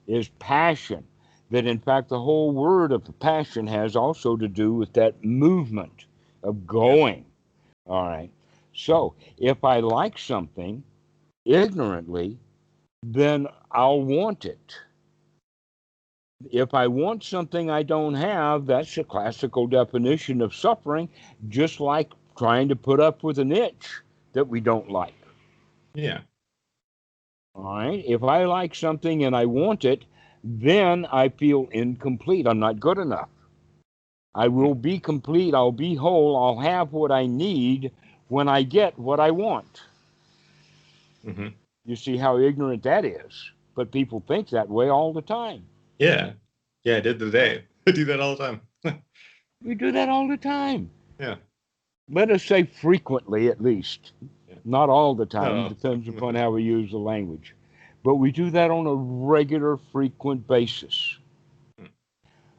is passion. That in fact, the whole word of passion has also to do with that movement of Yeah. going. All right. So if I like something ignorantly, then I'll want it. If I want something I don't have, that's a classical definition of suffering, just like trying to put up with an itch that we don't like. Yeah. All right. If I like something and I want it, then I feel incomplete. I'm not good enough. I will be complete. I'll be whole. I'll have what I need when I get what I want. Mm-hmm. You see how ignorant that is. But people think that way all the time. Yeah. Yeah, I did today. I do that all the time. We do that all the time. Yeah. Let us say frequently, at least. Yeah. Not all the time, No. depends upon how we use the language. But we do that on a regular, frequent basis.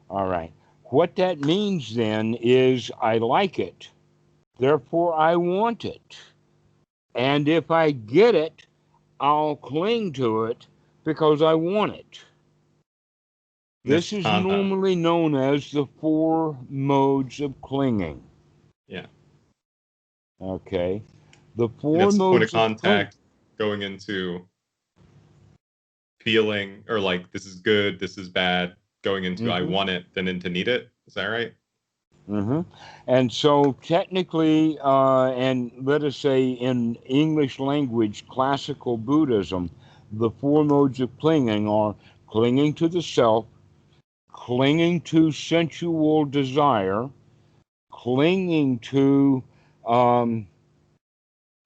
All right. What that means then is I like it, therefore I want it. And if I get it, I'll cling to it because I want it. That's This is Sangha. normally known as the four modes of clinging. Yeah. Okay. The And four it's point of modes of clinging. contact going into feeling or like this is good, this is bad, going into I Mm-hmm. want it, then into need it. Is that right? Mm-hmm. And so, technically, and let us say in English language, classical Buddhism, the four modes of clinging are clinging to the self, clinging to sensual desire, clinging to um,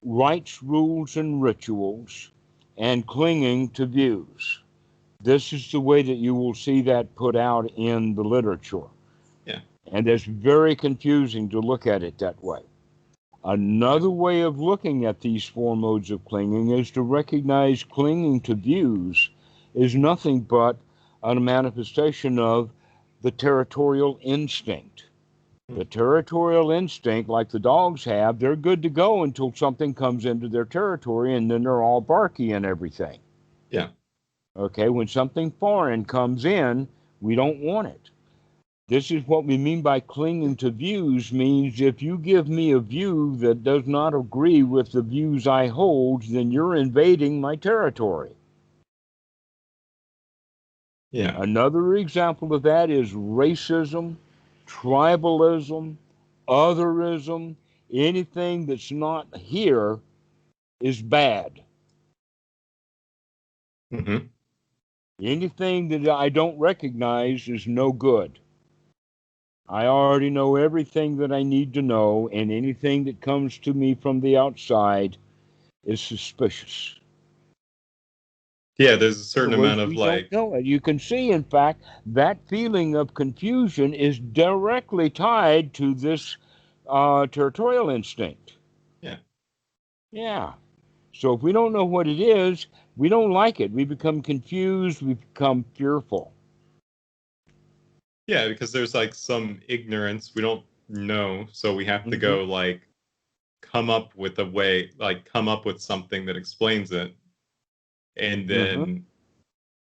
rites, rules, and rituals, and clinging to views. This is the way that you will see that put out in the literature. Yeah. And it's very confusing to look at it that way. Yeah. Another way of looking at these four modes of clinging is to recognize clinging to views is nothing but a manifestation of the territorial instinct. Hmm. The territorial instinct, like the dogs have, they're good to go until something comes into their territory and then they're all barky and everything. Yeah. Okay, when something foreign comes in, we don't want it. This is what we mean by clinging to views means if you give me a view that does not agree with the views I hold, then you're invading my territory. Yeah. Another example of that is racism, tribalism, otherism. Anything that's not here is bad. Mm-hmm. Anything that I don't recognize is no good. I already know everything that I need to know, and anything that comes to me from the outside is suspicious. Yeah, there's a In certain other words, amount of we don't like, know it. You can see, in fact, that feeling of confusion is directly tied to this territorial instinct. yeah. Yeah. So if we don't know what it is, we don't like it. We become confused. We become fearful. Yeah, because there's like some ignorance we don't know, so we have to Mm-hmm. go like come up with a way, like come up with something that explains it and Mm-hmm. then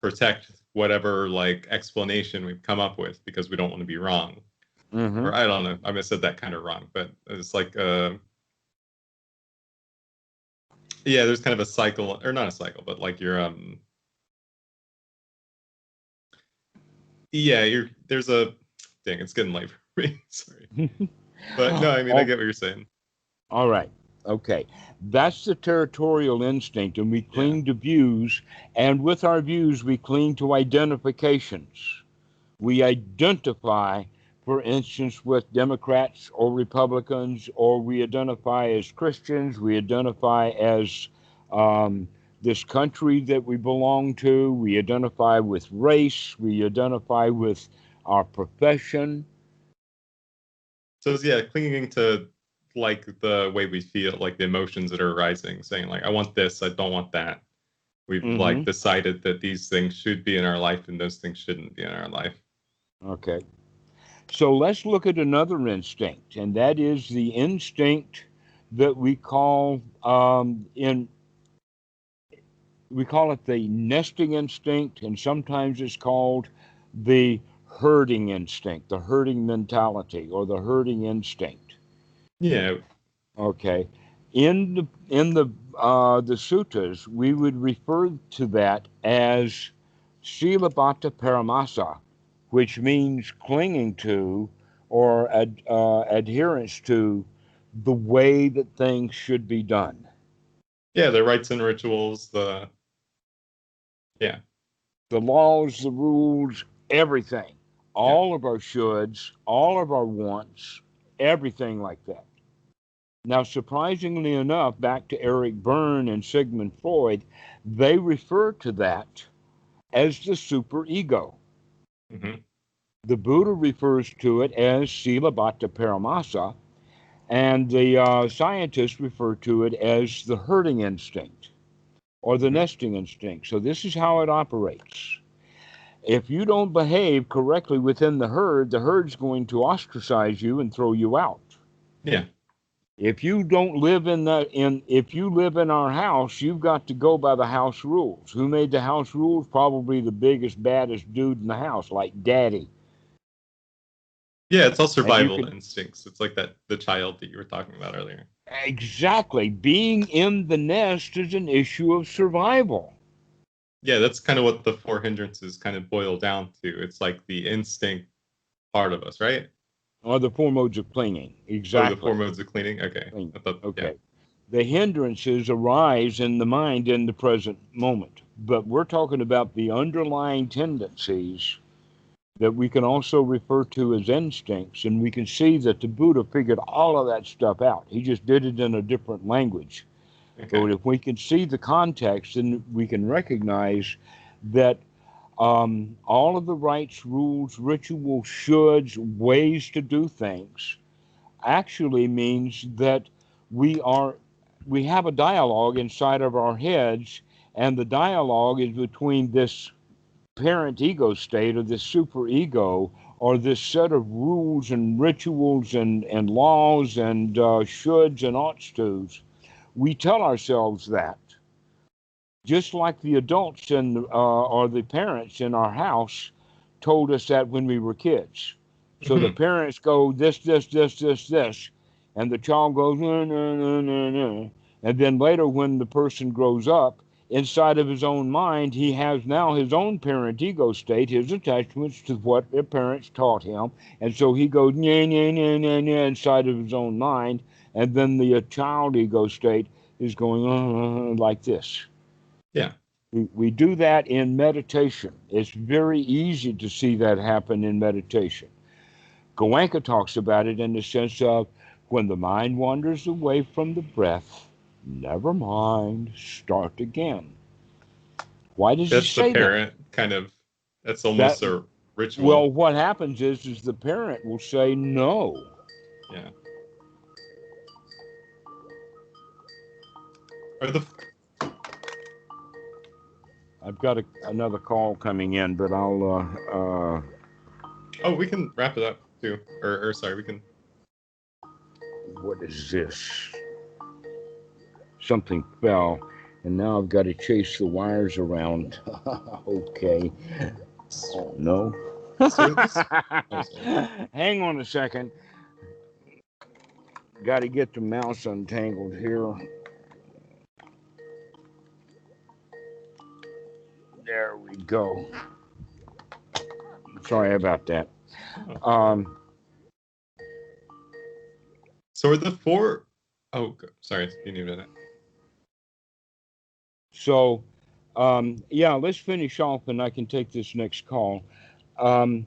protect whatever like explanation we've come up with because we don't want to be wrong. Mm-hmm. Or I don't know. I mean, I said that kind of wrong, but it's like yeah, there's kind of a cycle or not a cycle, but like you're yeah, you're there's a dang, it's getting late for me. Sorry. But no, I mean I Oh, get what you're saying. all right. Okay. That's the territorial instinct, and we Yeah. cling to views, and with our views, we cling to identifications. We identify, for instance, with Democrats or Republicans, or we identify as Christians, we identify as um, this country that we belong to, we identify with race, we identify with our profession. So yeah, clinging to like the way we feel, like the emotions that are arising, saying like I want this, I don't want that. We've like Mm-hmm. decided that these things should be in our life and those things shouldn't be in our life. Okay. So let's look at another instinct, and that is the instinct that we call it the nesting instinct, and sometimes it's called the herding instinct, the herding mentality, or the herding instinct. Yeah. Okay, in the suttas, we would refer to that as silabata paramasa, which means clinging to or adherence to the way that things should be done. Yeah, the rites and rituals, yeah. The laws, the rules, everything. Yeah. All of our shoulds, all of our wants, everything like that. Now, surprisingly enough, back to Eric Berne and Sigmund Freud, they refer to that as the superego. Hmm. The Buddha refers to it as silabata paramasa, and the scientists refer to it as the herding instinct or the Hmm. nesting instinct. So, this is how it operates. If you don't behave correctly within the herd's going to ostracize you and throw you out. Yeah. If you don't live if you live in our house, you've got to go by the house rules. Who made the house rules? Probably the biggest, baddest dude in the house, like Daddy. Yeah, it's all And you survival can instincts. It's like the child that you were talking about earlier. exactly being in the nest is an issue of survival. Yeah, that's kind of what the four hindrances kind of boil down to. It's like the instinct part of us, right? Or the four modes of clinging. Or the four Exactly. modes of cleaning. Okay. I thought, yeah. Okay. The hindrances arise in the mind in the present moment, but we're talking about the underlying tendencies that we can also refer to as instincts, and we can see that the Buddha figured all of that stuff out. He just did it in a different language. Okay. But if we can see the context, then we can recognize that all of the rites, rules, rituals, shoulds, ways to do things actually means that we are we have a dialogue inside of our heads, and the dialogue is between this parent ego state or this super ego or this set of rules and rituals and laws and shoulds and oughts tos. We tell ourselves that, just like the adults or the parents in our house told us that when we were kids. So the Hmm. parents go this, and the child goes no no no no no, and then later when the person grows up, inside of his own mind, he has now his own parent ego state, his attachments to what their parents taught him, and so he goes nya nya nya nya nya inside of his own mind, and then the child ego state is going like this. Yeah. We do that in meditation. It's very easy to see that happen in meditation. Goenka talks about it in the sense of when the mind wanders away from the breath, never mind, start again. Why does he That's the say that? parent kind of, that's almost That a well, ritual. what happens is the parent will say no. Yeah. Or the, I've got another call coming in, but oh, we can wrap it up too. Or sorry, we can. what is this? Something fell, and now I've got to chase the wires around. Okay. Oh, no. So this, oh, sorry. Hang on a second. Got to get the mouse untangled here. There we go. Sorry about that. Oh. Um, So are the four, oh, sorry, you need that. so, yeah, let's finish off and I can take this next call. Because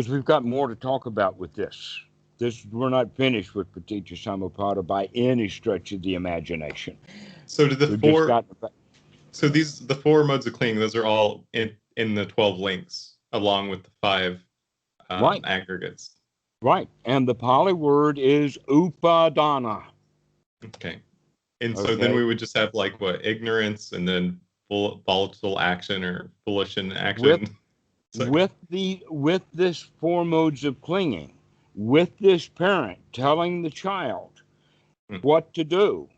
we've got more to talk about with this. We're not finished with Paticca Samuppada by any stretch of the imagination. So do the We've just four, got so the four modes of clinging, those are all in the 12 links, along with the five right, aggregates. right, and the Pali word is upadana. Okay. And so then Okay, we would just have like what, ignorance and then volatile action or foolish in with action. So, with this four modes of clinging, with this parent telling the child mm, what to do,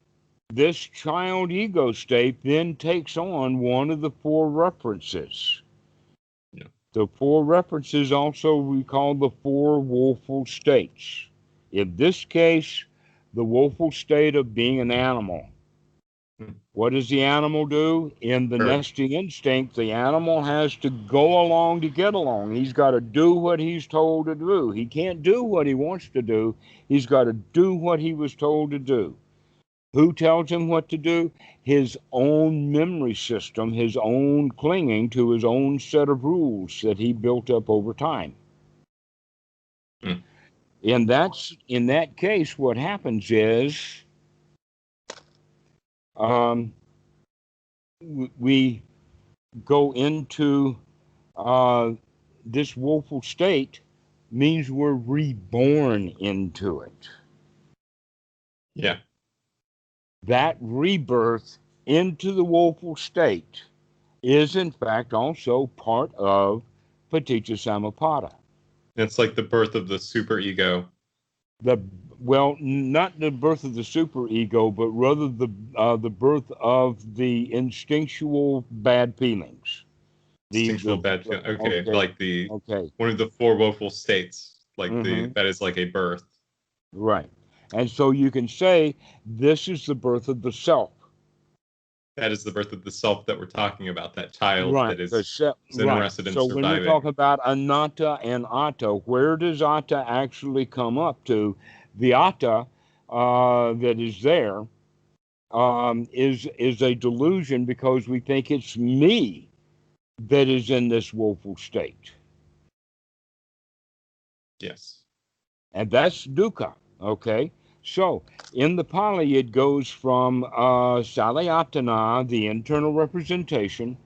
this child ego state then takes on one of the four references. yeah, The four references also we call the four woeful states. In this case, the woeful state of being an animal. mm, What does the animal do? In the hurt. nesting instinct, the animal has to go along to get along. He's got to do what he's told to do. He can't do what he wants to do. He's got to do what he was told to do. Who tells him what to do? His own memory system, his own clinging to his own set of rules that he built up over time. Mm, In that case, what happens is um, we go into this woeful state means we're reborn into it. yeah. That rebirth into the woeful state is in fact also part of Paticca Samuppada. It's like the birth of the superego. The well, not the birth of the superego, but rather the birth of the instinctual bad feelings. Instinctual The bad feeling. Okay, okay, like the okay, one of the four woeful states. Like the mm-hmm, that is like a birth. right. And so you can say this is the birth of the self. That is the birth of the self that we're talking about. That child Right. that is Right. interested in So when we talk surviving. about anatta and atta, where does atta actually come up to? The atta that is there is a delusion because we think it's me that is in this woeful state, Yes. and that's dukkha. Okay. So in the Pali, it goes from salayatana, the internal representation,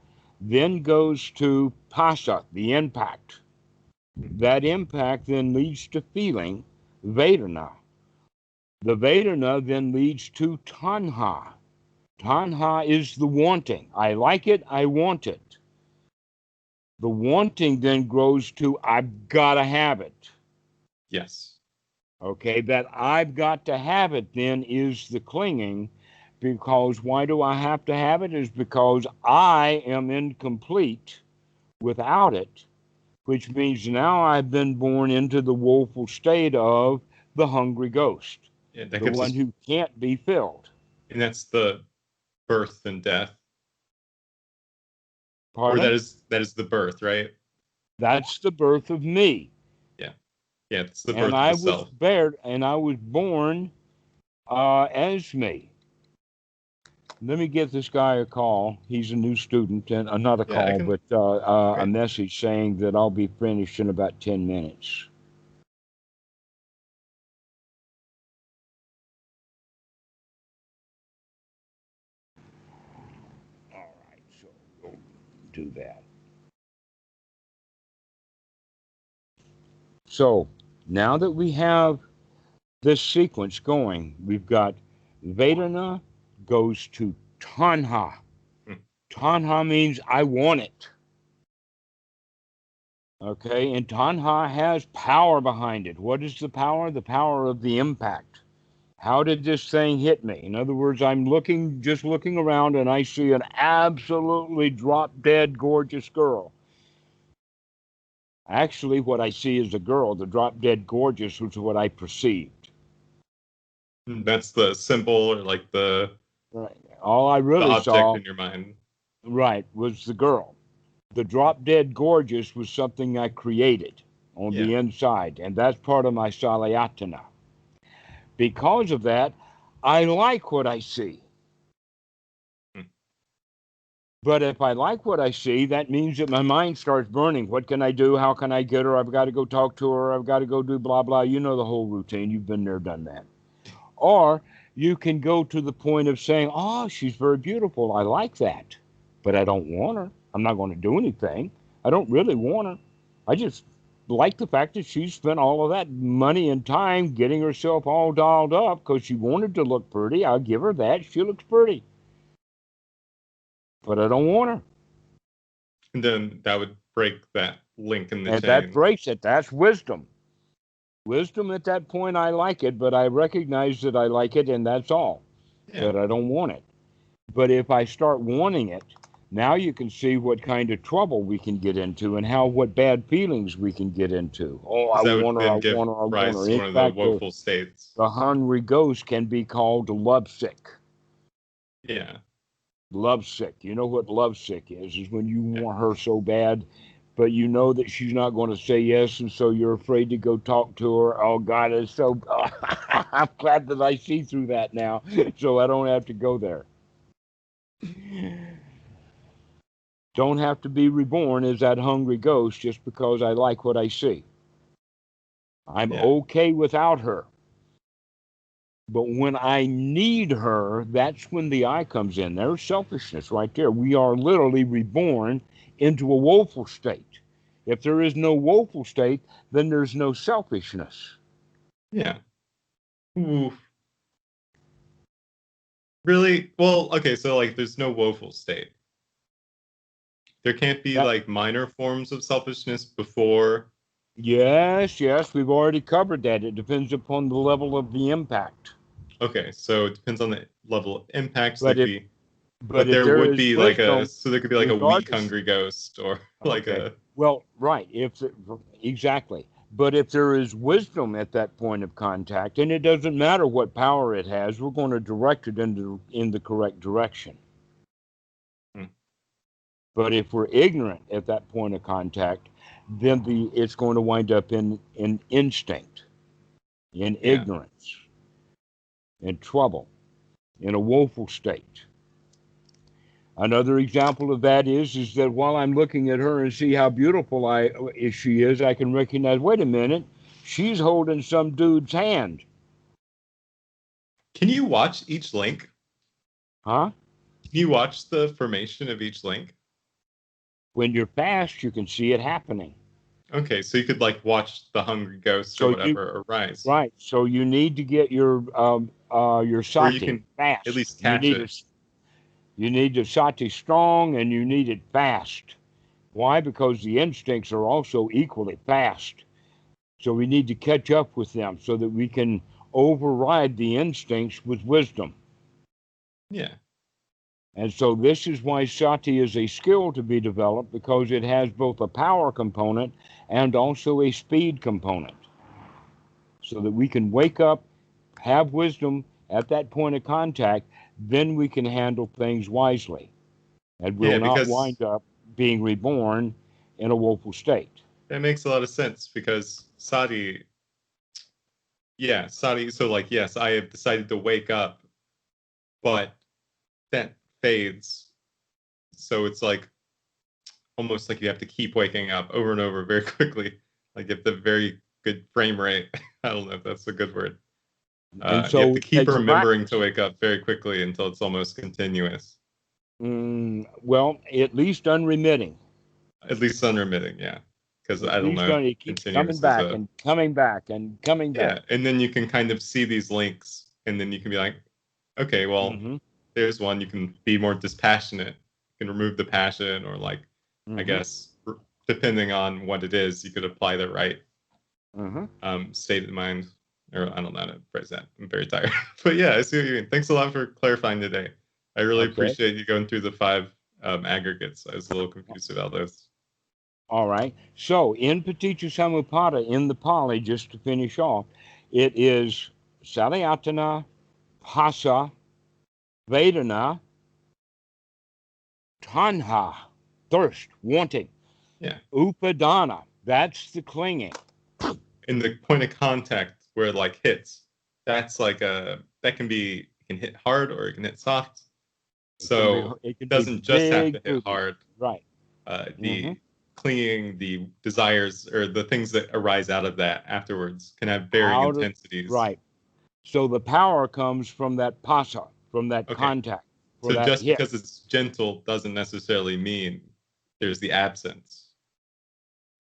then goes to pasa, the impact. That impact then leads to feeling, Vedana. The Vedana then leads to Tanha. Tanha is the wanting. I like it, I want it. The wanting then grows to I've got to have it. Yes. Okay, that I've got to have it then is the clinging, because why do I have to have it? Is because I am incomplete without it, which means now I've been born into the woeful state of the hungry ghost, Yeah, that the gives one us, who can't be filled. and that's the birth and death, or Pardon? that is the birth, right? That's the birth of me. Yeah. Yeah, it's the And birth of I the was self. bared and I was born as me. Let me give this guy a call. He's a new student, and not a Yeah, I call, can. but a Great. message saying that I'll be finished in about 10 minutes. All right, so we'll do that. So now that we have this sequence going, we've got Vedana goes to Tanha. Mm, Tanha means I want it. Okay, and Tanha has power behind it. What is the power? The power of the impact. How did this thing hit me? In other words, just looking around, and I see an absolutely drop dead gorgeous girl. Actually, what I see is a girl. The drop dead gorgeous was what I perceived. That's the symbol or like Right. All I the really object saw, in your mind. right, was the girl. The drop dead gorgeous was something I created on Yeah. the inside, and that's part of my salayatana. Because of that, I like what I see. Mm, But if I like what I see, that means that my mind starts burning. What can I do? How can I get her? I've got to go talk to her. I've got to go do blah, blah. You know the whole routine. You've been there, done that. Or you can go to the point of saying, oh, she's very beautiful. I like that. But I don't want her. I'm not going to do anything. I don't really want her. I just like the fact that she spent all of that money and time getting herself all dolled up because she wanted to look pretty. I'll give her that. She looks pretty. But I don't want her. And then that would break that link in the And chain. that breaks it. That's wisdom. Wisdom at that point, I like it, but I recognize that I like it, and that's all. Yeah. That I don't want it. But if I start wanting it, now you can see what kind of trouble we can get into and what bad feelings we can get into. Oh, I That would want her, then I give want her, I want rise her. to In one of the fact, woeful states. the hungry ghost can be called lovesick. Yeah. Lovesick. You know what lovesick is when you want her so bad, but you know that she's not going to say yes, and so you're afraid to go talk to her. Oh, God, it's so... I'm glad that I see through that now, so I don't have to go there. Don't have to be reborn as that hungry ghost just because I like what I see. I'm okay without her. But when I need her, that's when the I comes in. There's selfishness right there. We are literally reborn into a woeful state. If there is no woeful state, then there's no selfishness. Yeah. Ooh. Really? Well, okay, so like there's no woeful state. There can't be like minor forms of selfishness before. Yes, we've already covered that. It depends upon the level of the impact. Okay, so it depends on the level of impact. But if there there would is be wisdom, there could be like a weak hungry ghost or like a... Well, right, exactly. But if there is wisdom at that point of contact, and it doesn't matter what power it has, we're going to direct it in the correct direction. But if we're ignorant at that point of contact, then it's going to wind up in instinct, in ignorance, in trouble, in a woeful state. Another example of that is that while I'm looking at her and see how beautiful she is, I can recognize, wait a minute, she's holding some dude's hand. Can you watch each link? Huh? Can you watch the formation of each link? When you're fast, you can see it happening. Okay, so you could like watch the hungry ghost or whatever arise. Right. So you need to get your sati fast. At least catch it. You need the sati strong, and you need it fast. Why? Because the instincts are also equally fast. So we need to catch up with them so that we can override the instincts with wisdom. Yeah. And so this is why sati is a skill to be developed, because it has both a power component and also a speed component. So that we can wake up, have wisdom at that point of contact, then we can handle things wisely. And will not wind up being reborn in a woeful state. That makes a lot of sense, because sati, so like, yes, I have decided to wake up, but that fades. So it's like almost like you have to keep waking up over and over very quickly. Like you have the very good frame rate. I don't know if that's a good word. And so you have to keep remembering to wake up very quickly until it's almost continuous. Well, at least unremitting. At least unremitting, yeah. Because I don't know. It keeps coming back and coming back and coming back. Yeah, and then you can kind of see these links, and then you can be like, okay, well, there's one. You can be more dispassionate. You can remove the passion, or like, I guess, depending on what it is, you could apply the right state of mind. Or I don't know how to phrase that. I'm very tired. But yeah, I see what you mean. Thanks a lot for clarifying today. I really appreciate you going through the 5 aggregates. I was a little confused about those. All right. So in Paticca Samuppada, in the Pali, just to finish off, it is Salayatana, Phassa, Vedana, Tanha, thirst, wanting. Yeah. Upadana, that's the clinging. In the point of contact where it like hits, that's like that can hit hard or it can hit soft. So it doesn't just have to hit hard. Right. The clinging, the desires, or the things that arise out of that afterwards can have varying intensities. Right. So the power comes from that phassa, from that contact. So just because it's gentle doesn't necessarily mean there's the absence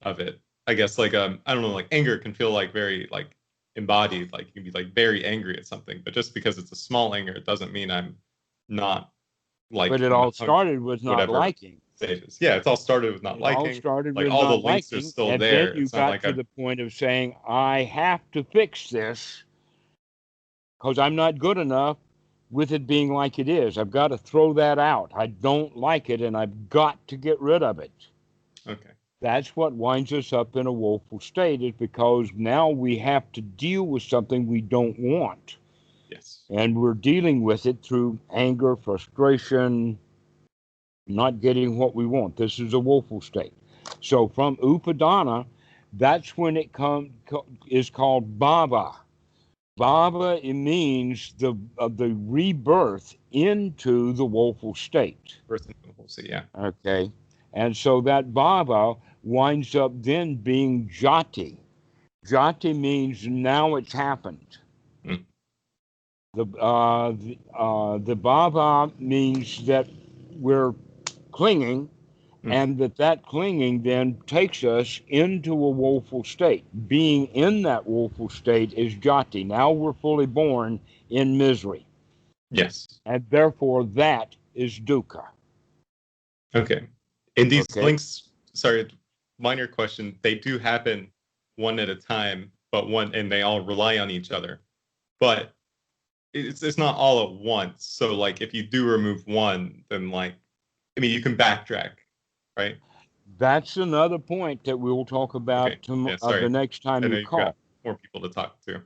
of it. I guess like I don't know, like anger can feel like very like embodied, like you can be like very angry at something, but just because it's a small anger, it doesn't mean I'm not like. But it all started with not liking. stages. Yeah, it's all started with not It all liking. started Like with all the not links are liking, still and then there. you It's not got like to the point of saying, I have to fix this because I'm not good enough with it being like it is. I've got to throw that out. I don't like it, and I've got to get rid of it. Okay. That's what winds us up in a woeful state, is because now we have to deal with something we don't want. Yes. And we're dealing with it through anger, frustration, not getting what we want. This is a woeful state. So from upadana, that's when it is called bhava. Bhava, it means the rebirth into the woeful state. First, we'll see. Yeah. Okay, and so that bhava winds up then being jati. Jati means now it's happened. Mm. The bhava means that we're clinging, and that clinging then takes us into a woeful state. Being in that woeful state is jati. Now we're fully born in misery. Yes. And therefore that is dukkha. Okay. And these Okay. links, sorry, minor question, they do happen one at a time, and they all rely on each other. But it's not all at once. So like if you do remove one, then you can backtrack, right? That's another point that we will talk about Okay. Yeah, sorry. the next I time know you you've call. got more people to talk to.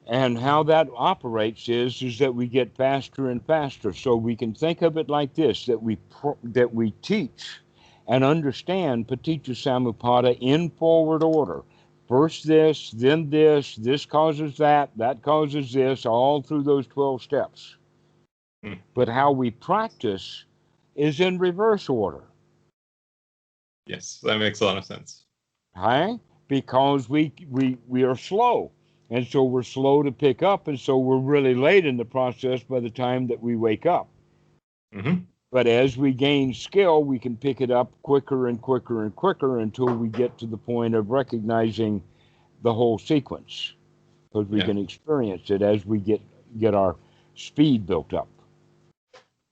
And how that operates is that we get faster and faster. So we can think of it like this: that we teach and understand Paticca Samuppada in forward order. First this, then this causes that causes this, all through those 12 steps. But how we practice is in reverse order. Yes, that makes a lot of sense. Right? Because we are slow. And so we're slow to pick up, and so we're really late in the process by the time that we wake up. Mm-hmm. But as we gain skill, we can pick it up quicker and quicker and quicker until we get to the point of recognizing the whole sequence, because we can experience it as we get our speed built up.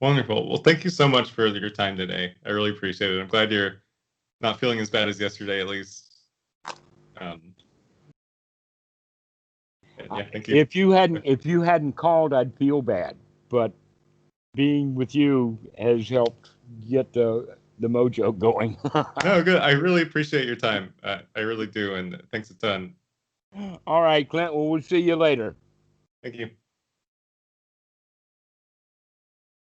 Wonderful. Well, thank you so much for your time today. I really appreciate it. I'm glad you're not feeling as bad as yesterday, at least. Yeah, thank you. If you hadn't called, I'd feel bad. But being with you has helped get the mojo going. No, good. I really appreciate your time. I really do, and thanks a ton. All right, Clint. Well, we'll see you later. Thank you.